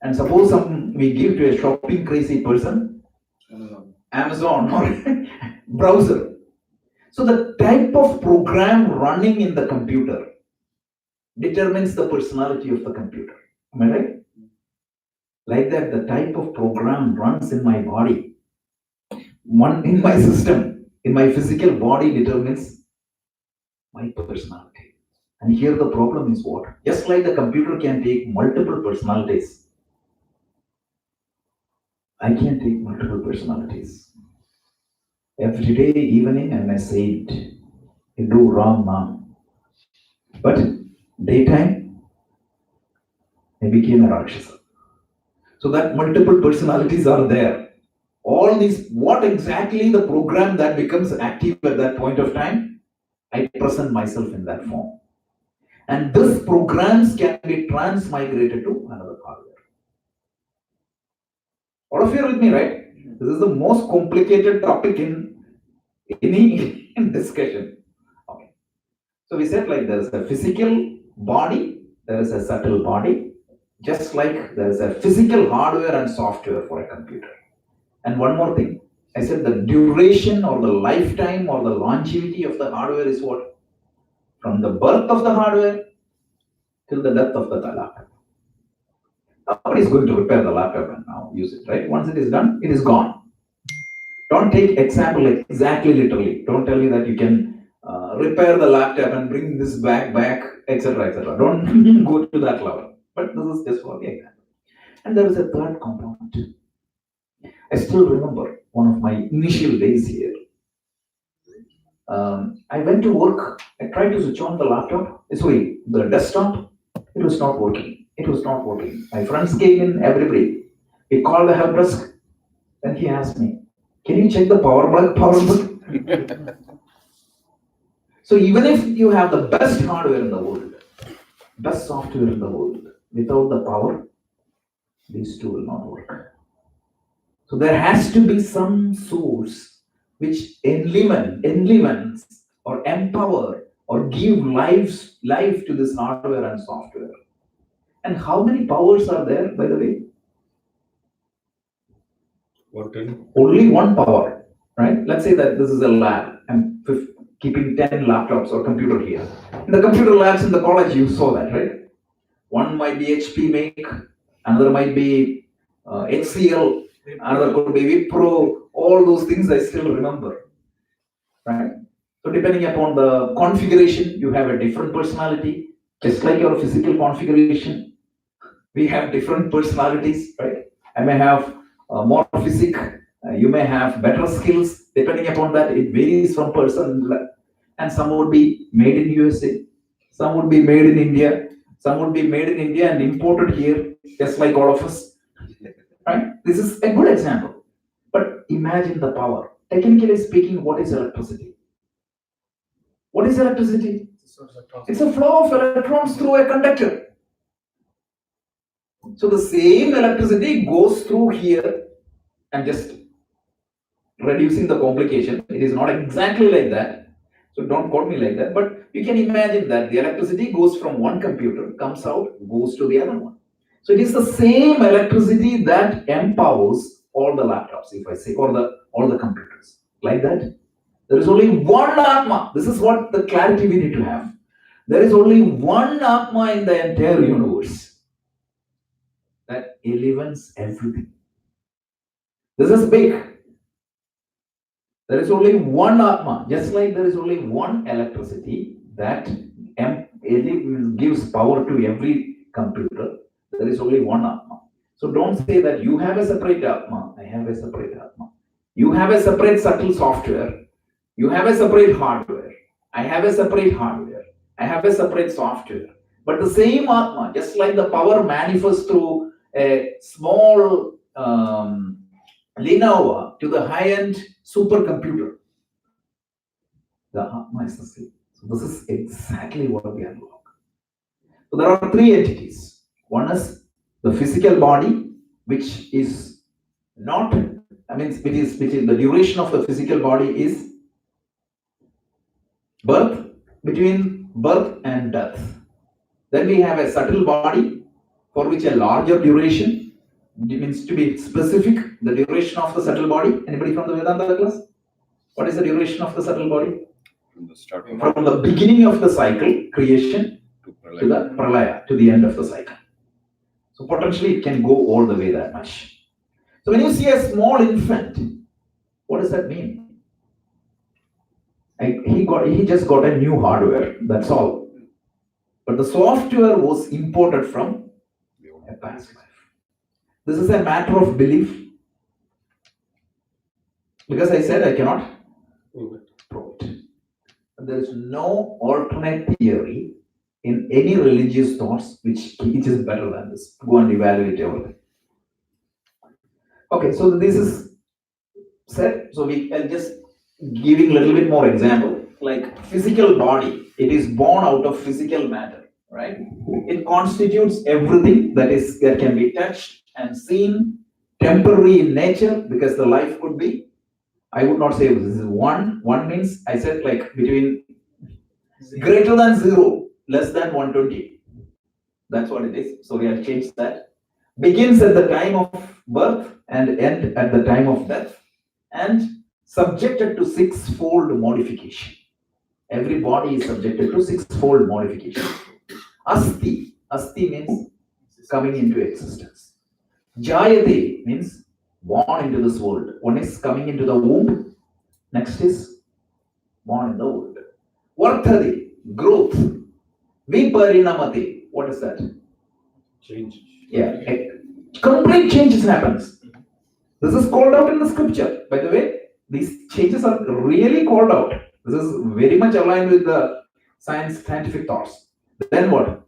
And suppose we give to a shopping crazy person, Amazon or browser. So the type of program running in the computer determines the personality of the computer. Am I right? Like that, the type of program runs in my body, one in my system, in my physical body determines my personality. And here the problem is what? Just like the computer can take multiple personalities, I can take multiple personalities. Every day, evening, I may say it, I do wrong now. But daytime, I became a Rakshasa. So that multiple personalities are there. All these, what exactly the program that becomes active at that point of time, I present myself in that form. And these programs can be transmigrated to another hardware. All of you are with me, right? This is the most complicated topic in any discussion. Okay. So we said like there is a physical body, there is a subtle body, just like there is a physical hardware and software for a computer. And one more thing, I said the duration or the lifetime or the longevity of the hardware is what? From the birth of the hardware till the death of the laptop. Nobody is going to repair the laptop and now use it, right? Once it is done, it is gone. Don't take example exactly literally. Don't tell me that you can repair the laptop and bring this back, etc., etc. Don't go to that level. But this is just for the example. And there is a third component. I still remember one of my initial days here. I went to work. I tried to switch on the laptop. Sorry, the desktop. It was not working. It was not working. My friends came in. Everybody. He called the help desk. Then he asked me, "Can you check the power plug? Power plug?" So even if you have the best hardware in the world, best software in the world, without the power, these two will not work. So there has to be some source which enlivens or empower or give life to this hardware and software. And how many powers are there, by the way? Only one power, right? Let's say that this is a lab. I'm keeping 10 laptops or computer here. In the computer labs in the college, you saw that, right? One might be HP make, another might be HCL, another could be Wipro. All those things I still remember, right? So depending upon the configuration, you have a different personality. Just like your physical configuration, we have different personalities, right? I may have more physique, you may have better skills. Depending upon that, it varies from person. And some would be made in USA, some would be made in India, some would be made in India and imported here, just like all of us, right? This is a good example. But imagine the power. Technically speaking, what is electricity? What is electricity? It's a flow of electrons through a conductor. So the same electricity goes through here and just reducing the complication. It is not exactly like that. So don't quote me like that. But you can imagine that the electricity goes from one computer, comes out, goes to the other one. So it is the same electricity that empowers all the laptops, if I say, or all the computers. Like that. There is only one Atma. This is what the clarity we need to have. There is only one Atma in the entire universe that elements everything. This is big. There is only one Atma, just like there is only one electricity that gives power to every computer. There is only one Atma. So don't say that you have a separate Atma, I have a separate Atma. You have a separate subtle software. You have a separate hardware. I have a separate hardware. I have a separate software. But the same Atma, just like the power manifests through a small Lenovo to the high-end supercomputer, the Atma is the same. So this is exactly what we unlock. So there are three entities. One is the physical body, which is not, which is the duration of the physical body is Birth, between birth and death. Then we have a subtle body for which a larger duration. It means to be specific, the duration of the subtle body. Anybody from the Vedanta class? What is the duration of the subtle body? From the start From the beginning of the cycle, creation, to to the pralaya, to the end of the cycle. So potentially it can go all the way that much. So when you see a small infant, what does that mean? He just got a new hardware. That's all. But the software was imported from a past life. This is a matter of belief. Because I said I cannot prove it. There is no alternate theory in any religious thoughts which is better than this. Go and evaluate everything. Okay, so this is said. So we are just giving a little bit more example. Like physical body, it is born out of physical matter, right? It constitutes everything that can be touched and seen, temporary in nature, because the life could be. I would not say this is one. One means I said like between greater than 0, less than 120. That's what it is. So we have changed that. Begins at the time of birth and end at the time of death, and subjected to sixfold modification. Every body is subjected to sixfold modification. Asti. Asti means coming into existence. Jayate means born into this world. One is coming into the womb. Next is born in the world. Varthade, growth. Viparinamate, what is that? Change. Yeah, complete changes happens. This is called out in the scripture. By the way, these changes are really called out. This is very much aligned with the scientific thoughts. Then what?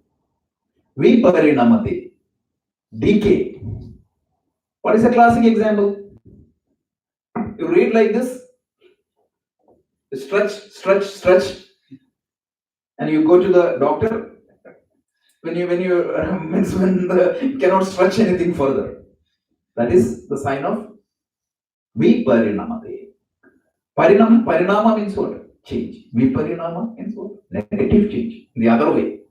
Viparinamate, decay. What is a classic example? You read like this, stretch, and you go to the doctor. When you cannot stretch anything further, that is the sign of viparinamate. Parinama means what? Change. Viparinama means what? Negative change. The other way.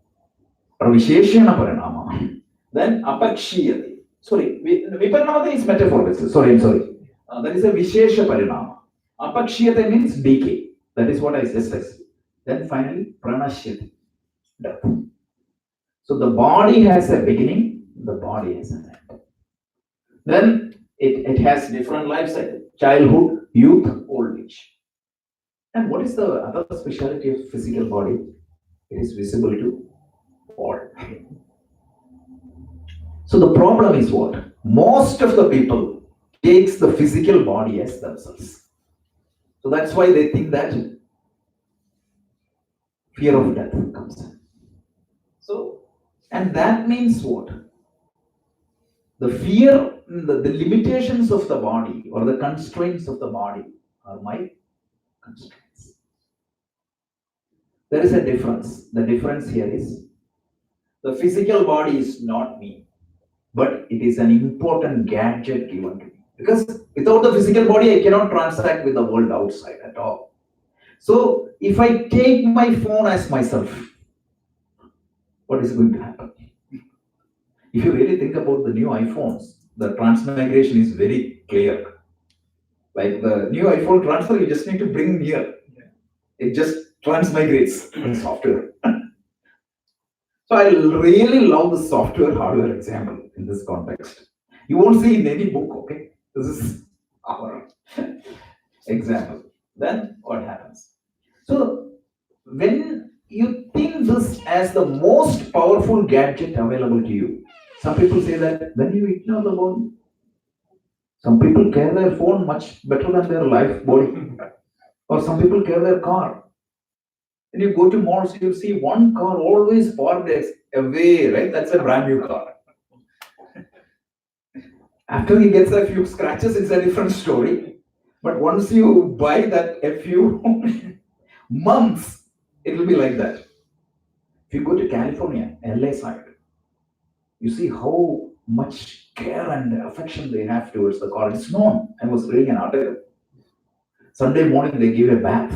Visheshana parinama. Then apakshiyate. Sorry, viparinamate is metaphor. Sorry, I'm sorry. That is a vishesha parinama. Apakshiyate means decay. That is what I just said. Then finally, pranashyate. Death. So the body has a beginning, the body has an end. Then it has different life cycles: childhood, youth, old age. And what is the other speciality of physical body? It is visible to all. So the problem is what? Most of the people takes the physical body as themselves. So that's why they think that fear of death comes in. So, and that means what? The fear, the limitations of the body or the constraints of the body are my constraints. There is a difference. The difference here is the physical body is not me, but it is an important gadget given to me. Because without the physical body, I cannot transact with the world outside at all. So if I take my phone as myself, what is going to happen? If you really think about the new iPhones, the transmigration is very clear. Like the new iPhone transfer, you just need to bring near. It just transmigrates the software. So I really love the software hardware example in this context. You won't see in any book, okay? This is our example. Then what happens? So when you think this as the most powerful gadget available to you, some people say that then you ignore the body. Some people care their phone much better than their life body. Or some people care their car. When you go to malls, you see one car always parked away, right? That's a brand new car. After he gets a few scratches, it's a different story. But once you buy that a few months, it will be like that. If you go to California, LA side, you see how much care and affection they have towards the car. It's known. I was reading an article. Sunday morning, they give a bath.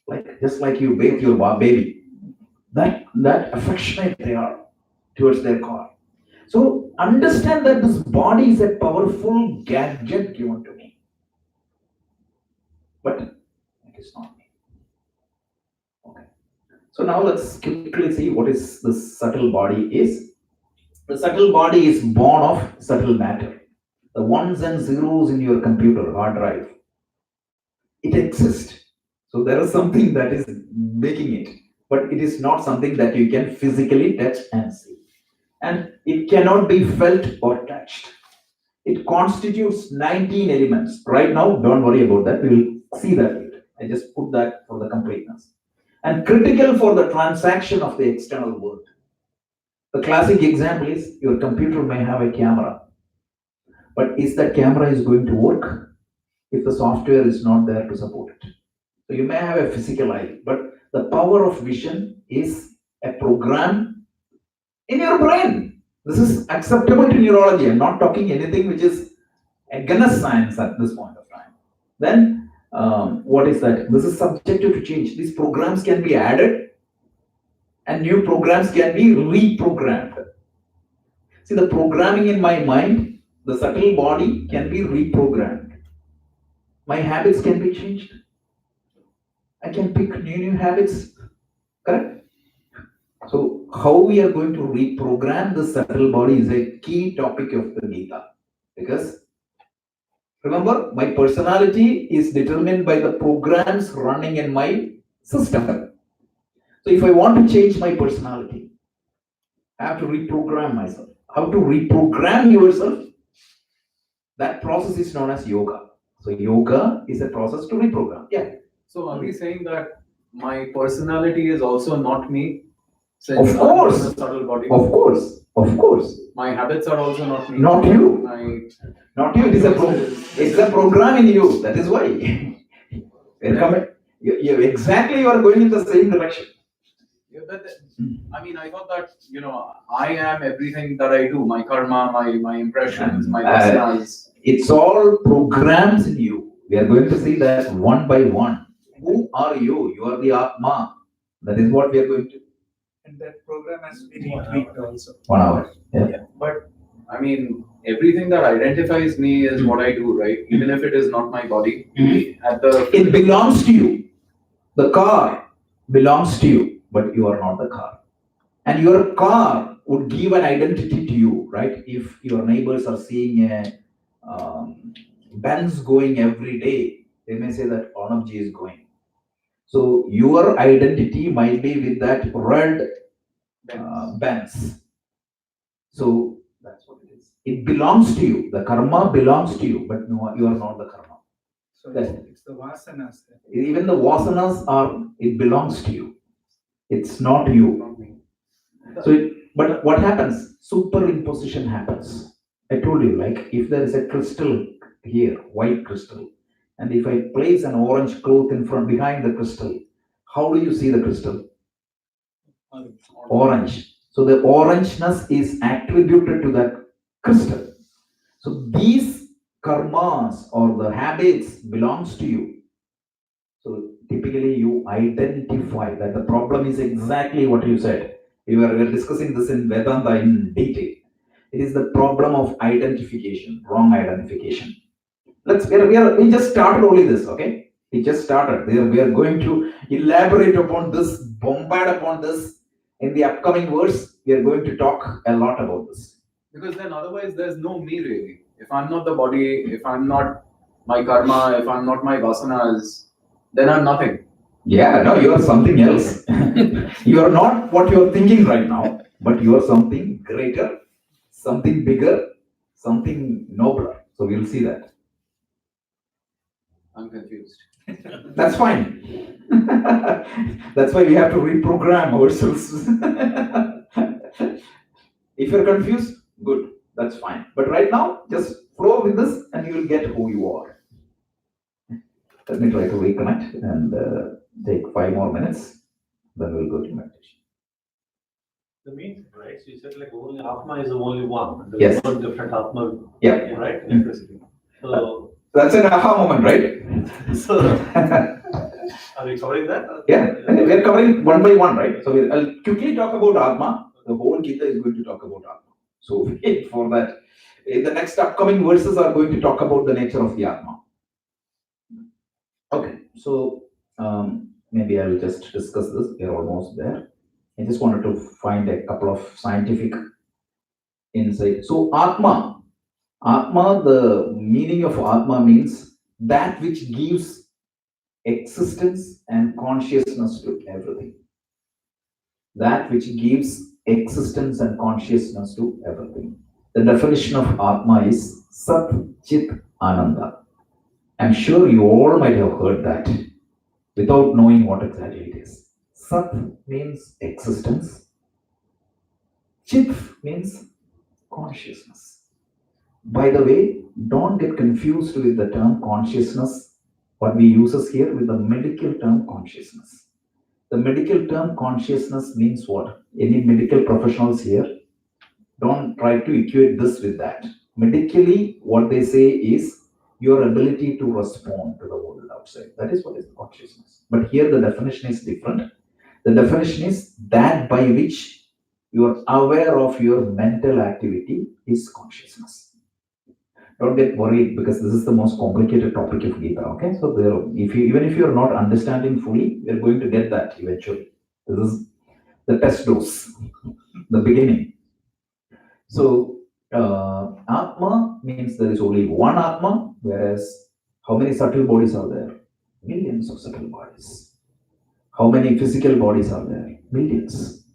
Like just like you bathe your baby, that affectionate they are towards their car. So understand that this body is a powerful gadget given to me, but it is not me. Okay. So now let's quickly see what is the subtle body is. The subtle body is born of subtle matter. The ones and zeros in your computer hard drive, it exists. So there is something that is making it, but it is not something that you can physically touch and see. And it cannot be felt or touched. It constitutes 19 elements. Right now, don't worry about that. We will see that later. I just put that for the completeness. And critical for the transaction of the external world. The classic example is your computer may have a camera, but is that camera is going to work if the software is not there to support it? So you may have a physical eye, but the power of vision is a program in your brain. This is acceptable to neurology. I'm not talking anything which is against science at this point of time. Then, what is that? This is subjective to change. These programs can be added and new programs can be reprogrammed. See, the programming in my mind, the subtle body can be reprogrammed. My habits can be changed. I can pick new habits, correct? So, how we are going to reprogram the subtle body is a key topic of the Gita. Because remember, my personality is determined by the programs running in my system. So, if I want to change my personality, I have to reprogram myself. How to reprogram yourself? That process is known as yoga. So, yoga is a process to reprogram. Yeah. So are we saying that my personality is also not me? Of course. I'm a subtle body. Of course. Of course. My habits are also not me. Not you. My Not you. It is it's a program in you. That is why. We're coming. Exactly, you are going in the same direction. Yeah, but I mean, I thought that I am everything that I do. My karma, my impressions, my vasanas. It's all programs in you. We are going to see that one by one. Who are you? You are the Atma. That is what we are going to. And that program has to be retweaked also. 1 hour. Yeah. But I mean, everything that identifies me is what I do, right? Even if it is not my body. It belongs to you. The car belongs to you, but you are not the car. And your car would give an identity to you, right? If your neighbors are seeing a Benz going every day, they may say that Onamji is going. So your identity might be with that red Benz. So that's what it is. It belongs to you. The karma belongs to you, but no, you are not the karma. So it's the vasanas. Even the vasanas it belongs to you. It's not you. So, but what happens? Superimposition happens. I told you, like if there is a crystal here, white crystal, and if I place an orange cloth behind the crystal, how do you see the crystal? Orange. So the orangeness is attributed to that crystal. So these karmas or the habits belongs to you. So typically you identify that the problem is exactly what you said. We were discussing this in Vedanta in detail. It is the problem of identification, wrong identification. We just started only this, okay? We just started. We are going to elaborate upon this, bombard upon this. In the upcoming verse, we are going to talk a lot about this. Because then otherwise there's no me really. If I'm not the body, if I'm not my karma, if I'm not my vasanas, then I'm nothing. Yeah, no, you are something else. You are not what you are thinking right now, but you are something greater, something bigger, something nobler. So we'll see that. I'm confused. That's fine. That's why we have to reprogram ourselves. If you're confused, good, that's fine. But right now, just flow with this and you will get who you are. Let me try to reconnect and take 5 more minutes. Then we'll go to meditation. The main thing, right? So you said like only Atma is only one. Yes. There's no different Atma, Yeah. right? Electricity. So That's an aha moment, right? So Are we covering that? Yeah, we are covering one by one, right? So I'll quickly talk about Atma. The whole Gita is going to talk about Atma. So wait for that. The next upcoming verses are going to talk about the nature of the Atma. Okay, so maybe I will just discuss this. We are almost there. I just wanted to find a couple of scientific insight. So Atma, the meaning of Atma means that which gives existence and consciousness to everything. That which gives existence and consciousness to everything. The definition of Atma is Sat Chit Ananda. I'm sure you all might have heard that without knowing what exactly it is. Sat means existence, Chit means consciousness. By the way, don't get confused with the term consciousness, what we use here with the medical term consciousness. The medical term consciousness means what? Any medical professionals here, don't try to equate this with that. Medically, what they say is your ability to respond to the world outside. That is what is consciousness. But here the definition is different. The definition is that by which you are aware of your mental activity is consciousness. Don't get worried because this is the most complicated topic of Gita. Okay, so there, if you even if you are not understanding fully, we are going to get that eventually. This is the test dose, the beginning. So Atma means there is only one Atma, whereas how many subtle bodies are there? Millions of subtle bodies. How many physical bodies are there? Millions.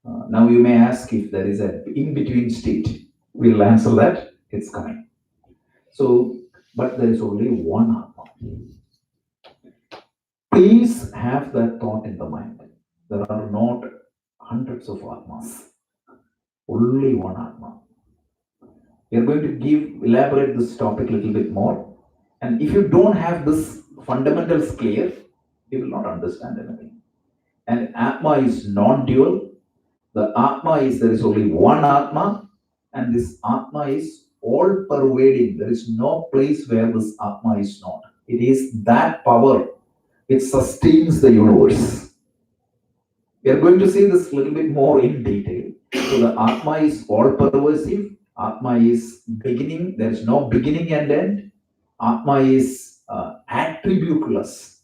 Now you may ask if there is an in-between state. We'll answer that. It's coming. So, but there is only one Atma. Please have that thought in the mind. There are not hundreds of Atmas. Only one Atma. We are going to elaborate this topic a little bit more. And if you don't have this fundamentals clear, you will not understand anything. And Atma is non-dual. The Atma is, there is only one Atma, and this Atma is all pervading. There is no place where this Atma is not. It is that power which sustains the universe. We are going to see this a little bit more in detail. So the Atma is all pervasive. Atma is beginning. There is no beginning and end. Atma is attributeless.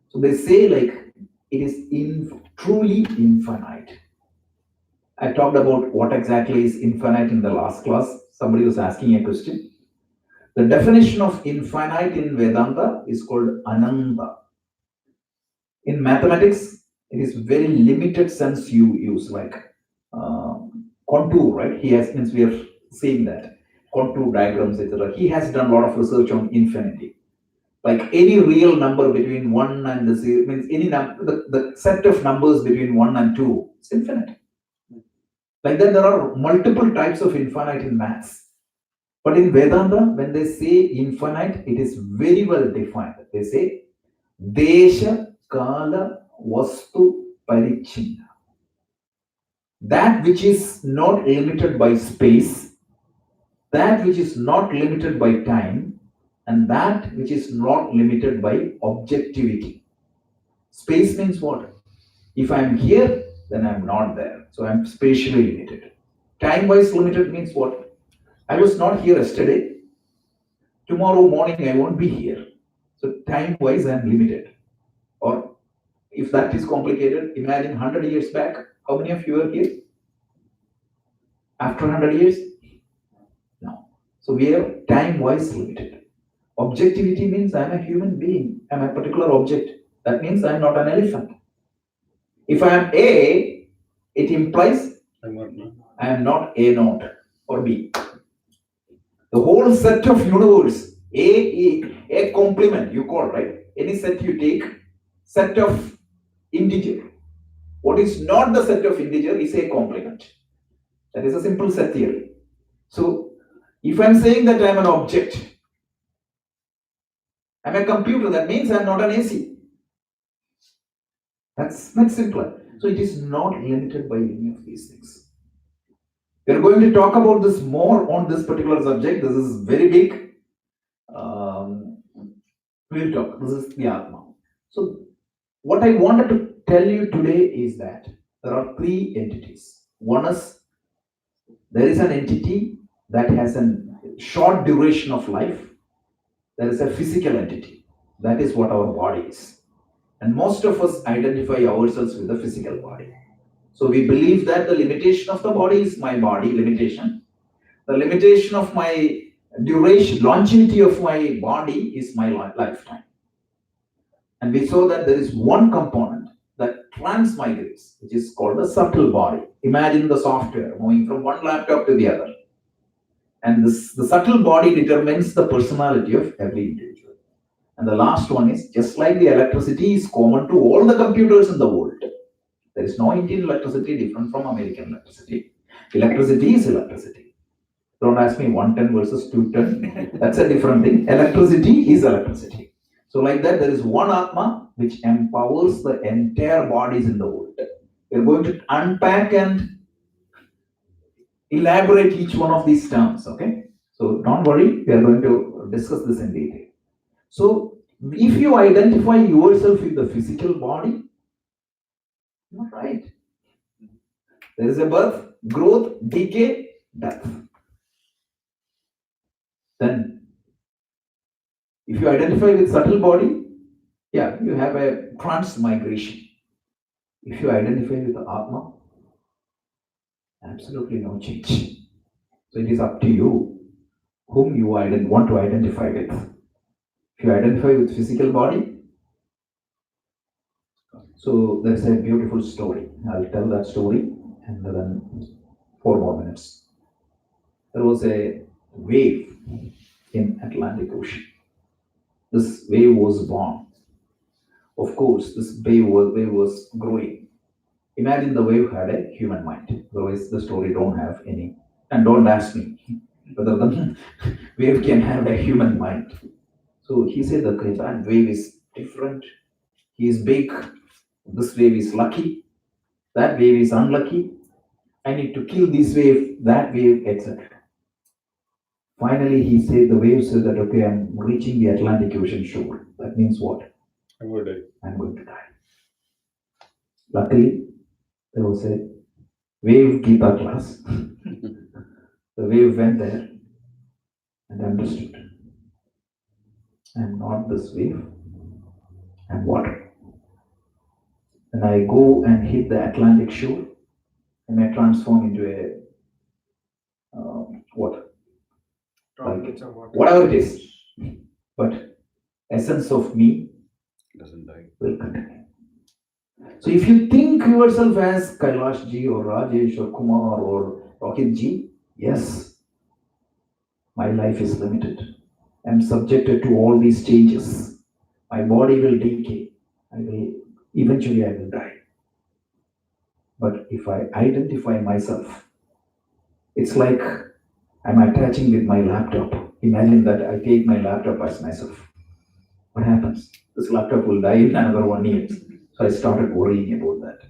So they say like it is truly infinite. I talked about what exactly is infinite in the last class. Somebody was asking a question. The definition of infinite in Vedanta is called Ananta. In mathematics, it is very limited sense you use, like contour, right? He has, means we are seeing that contour diagrams, etc. He has done a lot of research on infinity. Like any real number between 1 and the 0, means any number, the set of numbers between 1 and 2 is infinite. Like that, there are multiple types of infinite in maths. But in Vedanta, when they say infinite, it is very well defined. They say, Desha, Kala, Vastu, Parichinna. That which is not limited by space, that which is not limited by time, and that which is not limited by objectivity. Space means what? If I'm here, then I'm not there. So I'm spatially limited. Time-wise limited means what? I was not here yesterday. Tomorrow morning I won't be here. So time-wise I'm limited. Or if that is complicated, imagine 100 years back. How many of you are here? After 100 years? No. So we are time-wise limited. Objectivity means I'm a human being. I'm a particular object. That means I'm not an elephant. If I am A, it implies I am not A naught or B. The whole set of universe, A complement you call, right? Any set you take, set of integer. What is not the set of integer is a complement. That is a simple set theory. So if I'm saying that I'm an object, I'm a computer, that means I'm not an AC. That's much simpler. So it is not limited by any of these things. We are going to talk about this more on this particular subject. This is very big. We'll talk. This is the Atma. So, what I wanted to tell you today is that there are three entities. One is there is an entity that has a short duration of life. There is a physical entity. That is what our body is. And most of us identify ourselves with the physical body. So we believe that the limitation of the body is my body limitation. The limitation of my duration, longevity of my body is my lifetime. And we saw that there is one component that transmigrates, which is called the subtle body. Imagine the software moving from one laptop to the other. And the subtle body determines the personality of every individual. And the last one is just like the electricity is common to all the computers in the world. There is no Indian electricity different from American electricity. Electricity is electricity. Don't ask me 110 versus 210. That's a different thing. Electricity is electricity. So, like that, there is one Atma which empowers the entire bodies in the world. We're going to unpack and elaborate each one of these terms, okay? So, don't worry, we are going to discuss this in detail. So, if you identify yourself with the physical body, you're right. There is a birth, growth, decay, death. Then, if you identify with subtle body, yeah, you have a transmigration. If you identify with the Atma, absolutely no change. So it is up to you whom you want to identify with. If you identify with physical body, so there's a beautiful story. I'll tell that story and then 4 more minutes. There was a wave in Atlantic Ocean. This wave was born. Of course, this wave was growing. Imagine the wave had a human mind. Otherwise, the story don't have any. And don't ask me whether the wave can have a human mind. So he said that wave is different. He is big. This wave is lucky. That wave is unlucky. I need to kill this wave, that wave, etc. Finally, he said the wave said that okay, I'm reaching the Atlantic Ocean shore. That means what? I'm going to die. I'm going to die. Luckily, there was a wave Gita class. The wave went there and understood. I'm not this wave, I'm water. When I go and hit the Atlantic shore, I may transform into a what? Droplets of water. Whatever it is. But essence of me Doesn't die. will continue. So if you think yourself as Kailash ji or Rajesh or Kumar or Rohit ji, yes, my life is limited. I'm subjected to all these changes. My body will decay. Eventually I will die. But if I identify myself, it's like I'm attaching with my laptop. Imagine that I take my laptop as myself. What happens? This laptop will die in another 1 year. So I started worrying about that.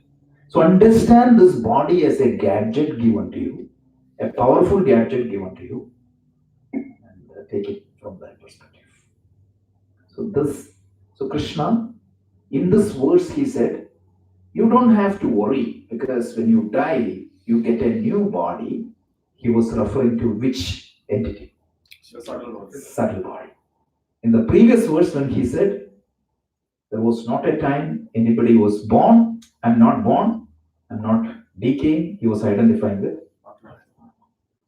So understand this body as a gadget given to you, a powerful gadget given to you, and take it from that perspective. So Krishna, in this verse, he said, you don't have to worry because when you die, you get a new body. He was referring to which entity? Subtle body. In the previous verse, when he said, there was not a time anybody was born, I'm not decaying, he was identifying with.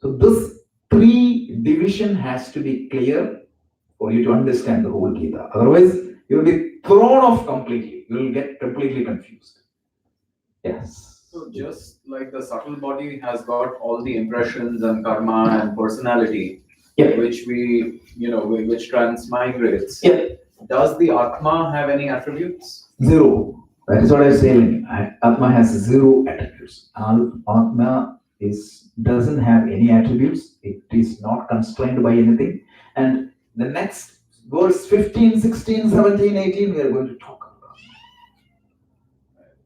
So this three division has to be clear for you to understand the whole Gita. Otherwise, you will be thrown off completely. You will get completely confused. Yes. So just like the subtle body has got all the impressions and karma and personality, Yeah. which which transmigrates. Yeah. Does the Atma have any attributes? Zero. That is what I was saying. Atma has zero attributes. Atma doesn't have any attributes. It is not constrained by anything. And the next verse 15, 16, 17, 18, we are going to talk about.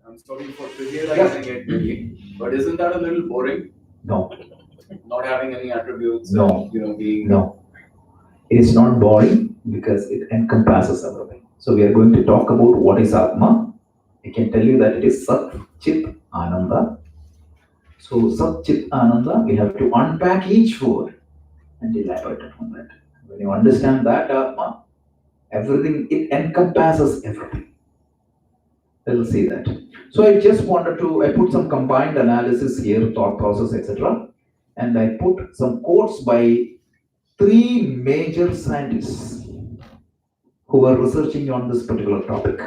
I'm sorry for trivializing it, maybe, but isn't that a little boring? No. Not having any attributes. No. Being. No. It is not boring because it encompasses everything. So we are going to talk about what is Atma. I can tell you that it is Sat Chit Ananda. So Sat Chit Ananda, we have to unpack each word and elaborate on that. When you understand that Atma, everything, it encompasses everything. We'll see that. So I just wanted to, I put some combined analysis here, thought process, etc. And I put some quotes by three major scientists who are researching on this particular topic.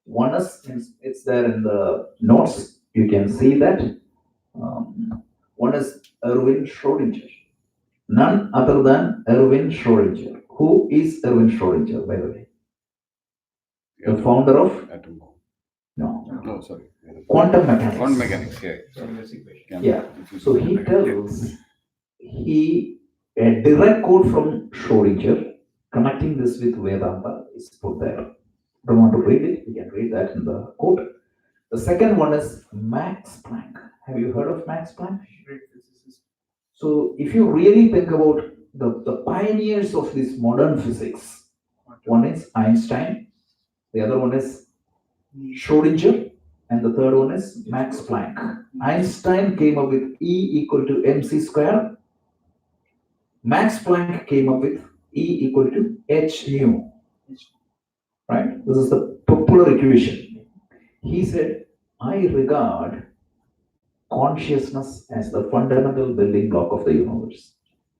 One is, it's there in the notes, you can see that. One is Erwin Schrödinger, none other than Erwin Schrödinger. Who is Erwin Schrödinger, by the way? The founder of? Atom bomb. No, No, sorry. quantum mechanics. Quantum mechanics, yeah. Yeah. So he tells, a direct quote from Schrödinger, connecting this with Vedanta is put there. Don't want to read it, you can read that in the quote. The second one is Max Planck. Have you heard of Max Planck? Great physicist. So if you really think about the pioneers of this modern physics, one is Einstein, the other one is Schrödinger, and the third one is Max Planck. Einstein came up with E equal to mc square. Max Planck came up with E equal to h nu. Right? This is the popular equation. He said, I regard consciousness as the fundamental building block of the universe.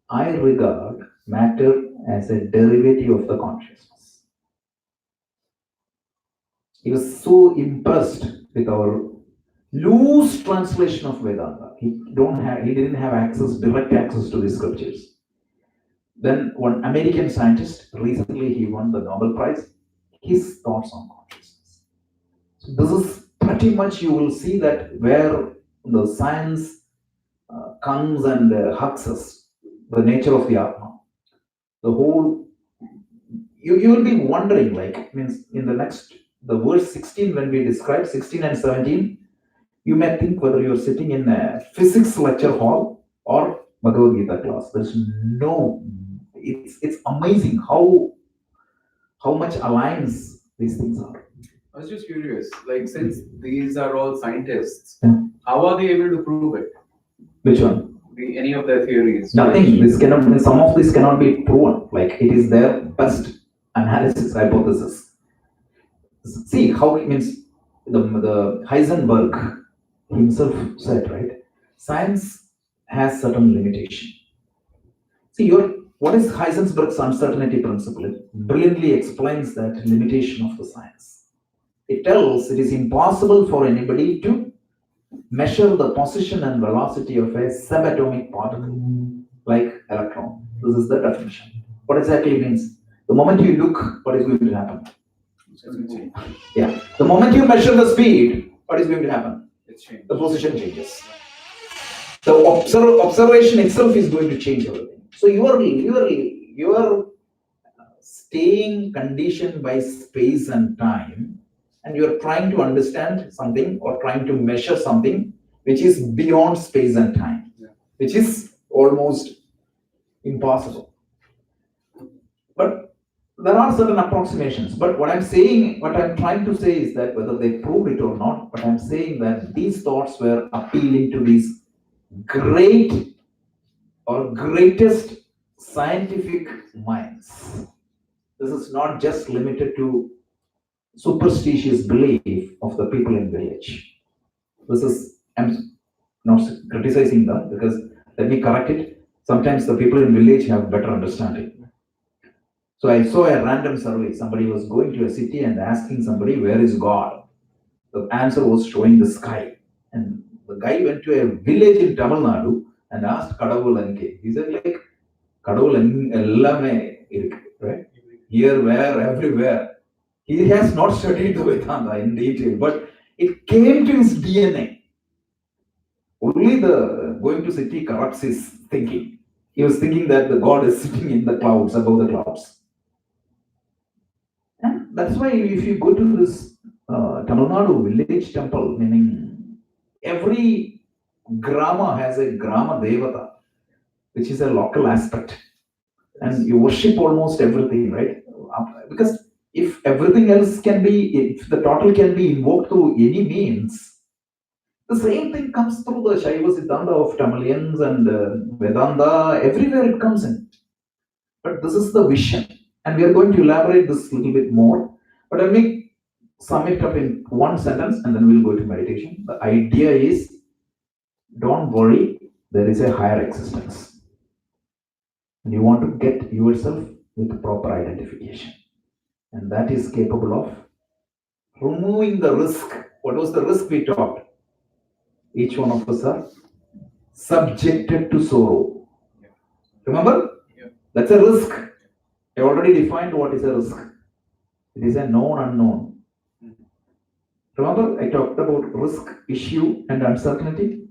I regard matter as a derivative of the consciousness. He was so impressed with our loose translation of Vedanta. He didn't have direct access to the scriptures. Then one American scientist, recently he won the Nobel Prize, his thoughts on consciousness. So this is pretty much, you will see that where the science comes and hugs us, the nature of the Atma. The whole, you will be wondering, like, means in the verse 16, when we describe 16 and 17, you may think whether you're sitting in a physics lecture hall or Bhagavad Gita class. There's no, it's amazing how much alliance these things are. I was just curious, like since these are all scientists, Yeah. how are they able to prove it? Which one? Any of their theories? Nothing. Some of this cannot be proven. Like it is their best analysis hypothesis. See how it means the Heisenberg himself said, right? Science has certain limitation. See, what is Heisenberg's uncertainty principle? It brilliantly explains that limitation of the science. It tells it is impossible for anybody to measure the position and velocity of a subatomic particle like electron. This is the definition. What exactly means? The moment you look, what is going to happen? Yeah. The moment you measure the speed, what is going to happen? The position changes. The observation itself is going to change everything. So you are staying conditioned by space and time, and you are trying to understand something or trying to measure something which is beyond space and time, which is almost impossible. But there are certain approximations. But what I'm trying to say is that whether they proved it or not, but I'm saying that these thoughts were appealing to these great or greatest scientific minds. This is not just limited to superstitious belief of the people in village. I'm not criticizing them, because let me correct it. Sometimes the people in village have better understanding. So I saw a random survey. Somebody was going to a city and asking somebody, where is God? The answer was showing the sky. And the guy went to a village in Tamil Nadu and asked Kadavul Anke. He said, like, Kadavul ellame irukku, right? Here, where, everywhere. He has not studied the Vedanta in detail, but it came to his DNA. Only the going to city corrupts his thinking. He was thinking that the God is sitting in the clouds, above the clouds. And that's why if you go to this Tamil Nadu village temple, meaning every grama has a grama devata, which is a local aspect. And you worship almost everything, right? Because if everything else can be, if the total can be invoked through any means, the same thing comes through the Shaiva Siddhanta of Tamilians and Vedanta, everywhere it comes in. But this is the vision. And we are going to elaborate this a little bit more. But let me sum it up in one sentence and then we'll go to meditation. The idea is don't worry, there is a higher existence. And you want to get yourself with proper identification. And that is capable of removing the risk. What was the risk we talked? Each one of us are subjected to sorrow. Remember? Yeah. That's a risk. I already defined what is a risk. It is a known unknown. Remember, I talked about risk, issue, and uncertainty.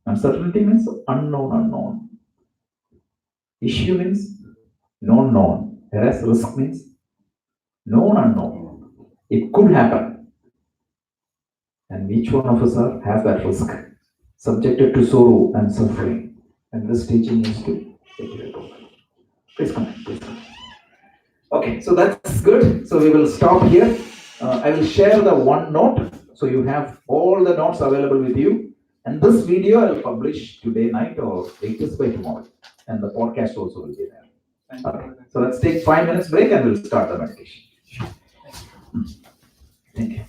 Uncertainty means unknown unknown. Issue means known known. Whereas risk means known unknown. It could happen. And each one of us have that risk, subjected to sorrow and suffering. And this teaching is to take it over. Please come, please come. Okay, so that's good. So we will stop here. I will share the OneNote, so you have all the notes available with you. And this video I'll publish today night or latest by tomorrow. And the podcast also will be there. Okay, so let's take 5 minutes break and we'll start the meditation. Thank you.